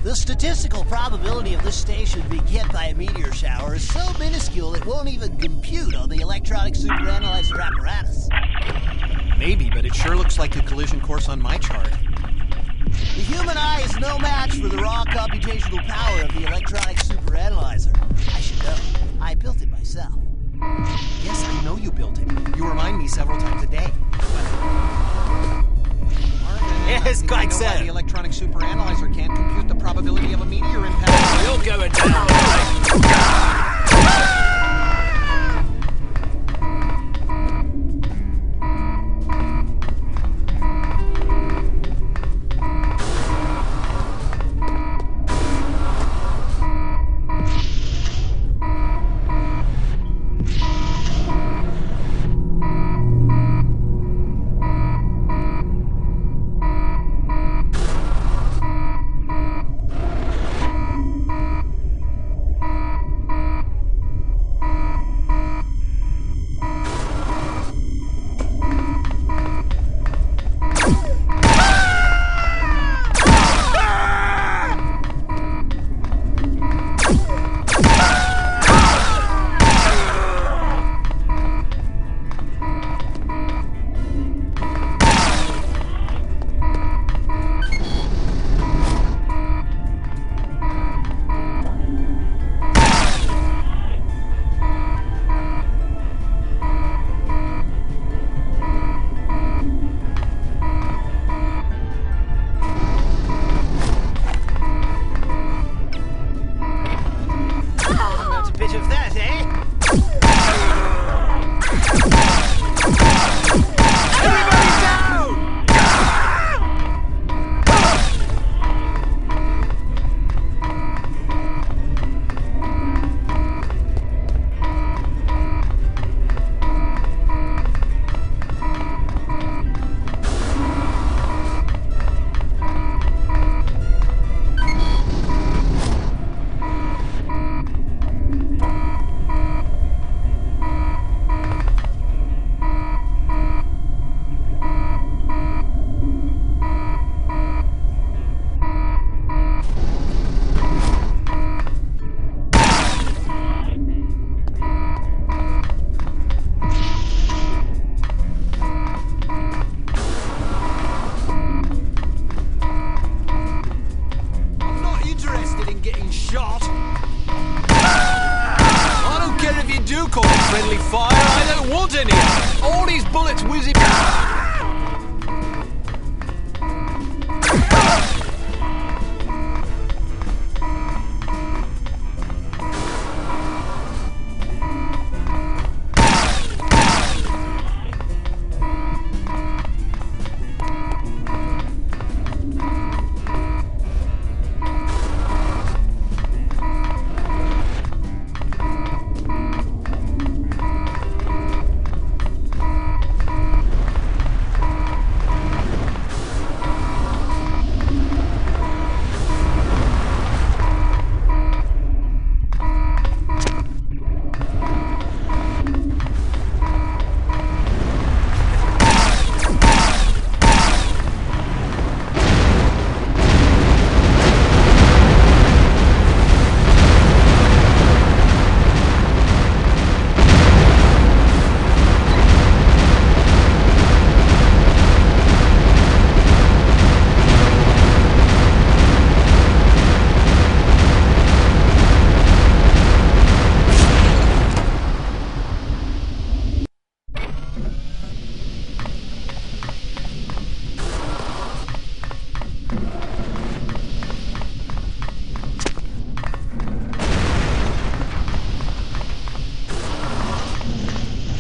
The statistical probability of this station being hit by a meteor shower is so minuscule it won't even compute on the electronic superanalyzer apparatus. Maybe, but it sure looks like a collision course on my chart. The human eye is no match for the raw computational power of the electronic superanalyzer. I should know. I built it myself. Yes, I know you built it. You remind me several times a day. Yes, quite so. The electronic superanalyzer can't compute the probability of a meteor impact. You're going down. getting shot. I don't care if you do call it friendly fire. I don't want any. All these bullets whizzing.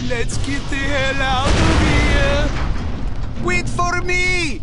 Let's get the hell out of here! Wait for me!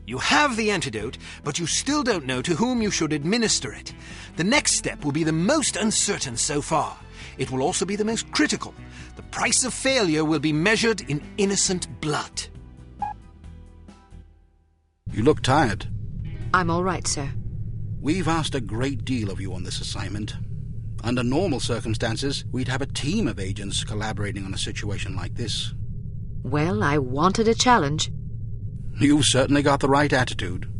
You have the antidote, but you still don't know to whom you should administer it. The next step will be the most uncertain so far. It will also be the most critical. The price of failure will be measured in innocent blood. You look tired. I'm all right, sir. We've asked a great deal of you on this assignment. Under normal circumstances, we'd have a team of agents collaborating on a situation like this. Well, I wanted a challenge. You've certainly got the right attitude.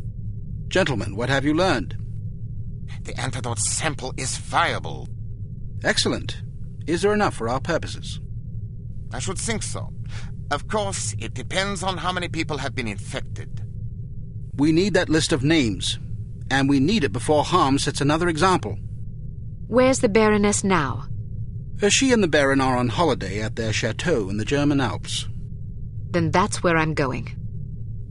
Gentlemen, what have you learned? The antidote sample is viable. Excellent. Is there enough for our purposes? I should think so. Of course, it depends on how many people have been infected. We need that list of names, and we need it before Harm sets another example. Where's the Baroness now? She and the Baron are on holiday at their chateau in the German Alps. Then that's where I'm going.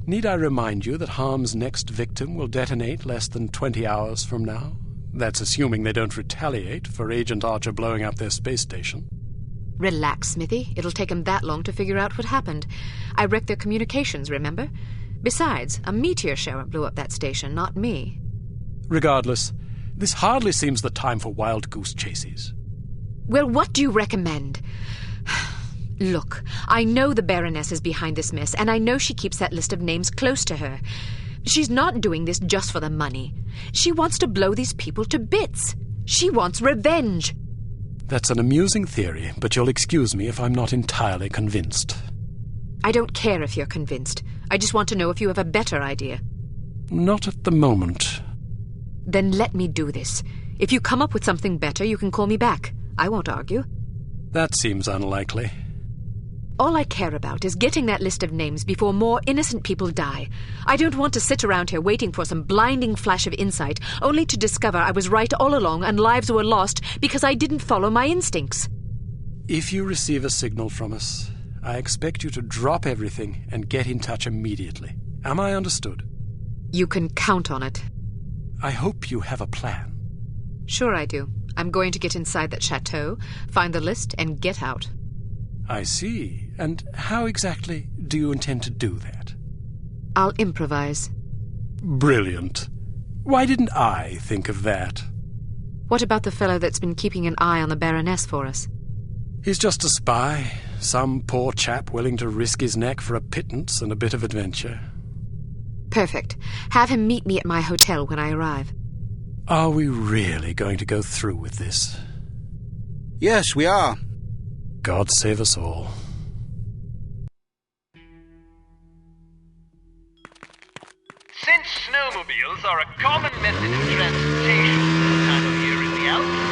Need I remind you that Harm's next victim will detonate less than 20 hours from now? That's assuming they don't retaliate for Agent Archer blowing up their space station. Relax, Smithy. It'll take them that long to figure out what happened. I wrecked their communications, remember? Besides, a meteor shower blew up that station, not me. Regardless, This hardly seems the time for wild goose chases. Well, what do you recommend? Look, I know the Baroness is behind this mess, and I know she keeps that list of names close to her. She's not doing this just for the money. She wants to blow these people to bits. She wants revenge. That's an amusing theory, but you'll excuse me if I'm not entirely convinced. I don't care if you're convinced. I just want to know if you have a better idea. Not at the moment. Then let me do this. If you come up with something better, you can call me back. I won't argue. That seems unlikely. All I care about is getting that list of names before more innocent people die. I don't want to sit around here waiting for some blinding flash of insight, only to discover I was right all along and lives were lost because I didn't follow my instincts. If you receive a signal from us, I expect you to drop everything and get in touch immediately. Am I understood? You can count on it. I hope you have a plan. Sure I do. I'm going to get inside that chateau, find the list, and get out. I see. And how exactly do you intend to do that? I'll improvise. Brilliant. Why didn't I think of that? What about the fellow that's been keeping an eye on the Baroness for us? He's just a spy. Some poor chap willing to risk his neck for a pittance and a bit of adventure. Perfect. Have him meet me at my hotel when I arrive. Are we really going to go through with this? Yes, we are. God save us all. Since snowmobiles are a common method of transportation this time of year in the Alps,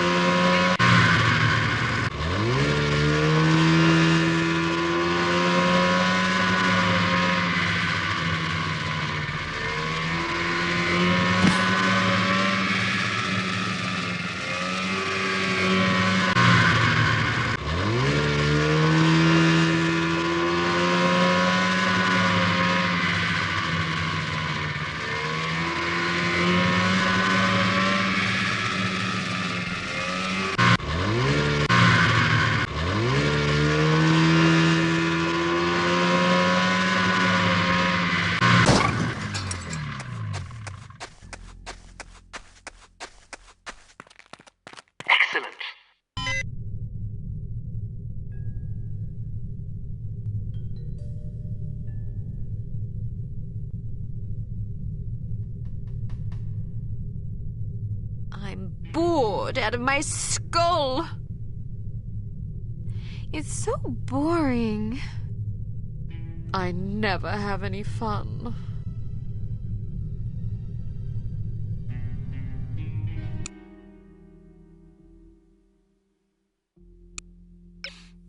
I'm bored out of my skull. It's so boring. I never have any fun.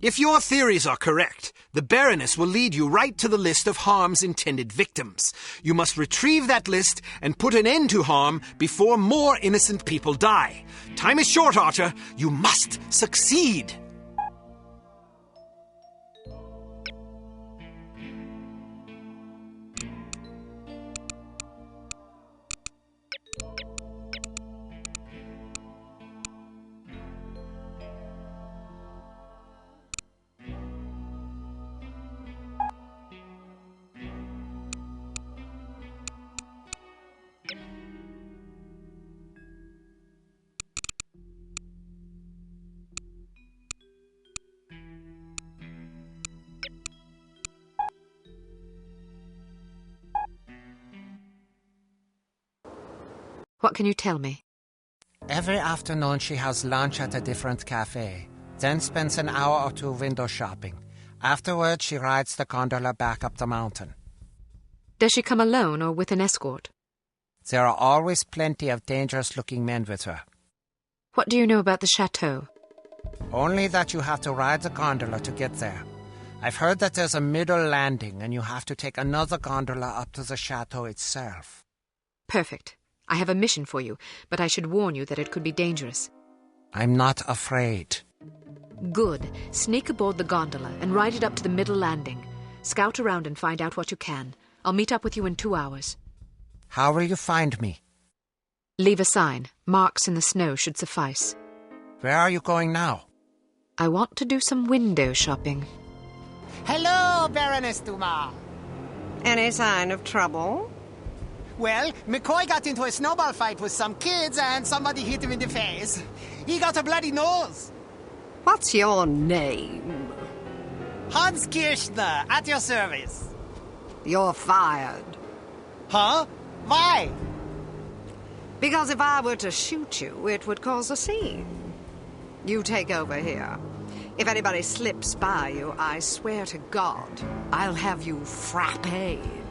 If your theories are correct, the Baroness will lead you right to the list of harm's intended victims. You must retrieve that list and put an end to harm before more innocent people die. Time is short, Archer. You must succeed. What can you tell me? Every afternoon she has lunch at a different cafe, then spends an hour or two window shopping. Afterwards, she rides the gondola back up the mountain. Does she come alone or with an escort? There are always plenty of dangerous-looking men with her. What do you know about the chateau? Only that you have to ride the gondola to get there. I've heard that there's a middle landing and you have to take another gondola up to the chateau itself. Perfect. I have a mission for you, but I should warn you that it could be dangerous. I'm not afraid. Good. Sneak aboard the gondola and ride it up to the middle landing. Scout around and find out what you can. I'll meet up with you in 2 hours. How will you find me? Leave a sign. Marks in the snow should suffice. Where are you going now? I want to do some window shopping. Hello, Baroness Dumas. Any sign of trouble? Well, McCoy got into a snowball fight with some kids and somebody hit him in the face. He got a bloody nose. What's your name? Hans Kirchner, at your service. You're fired. Huh? Why? Because if I were to shoot you, it would cause a scene. You take over here. If anybody slips by you, I swear to God, I'll have you frappéed.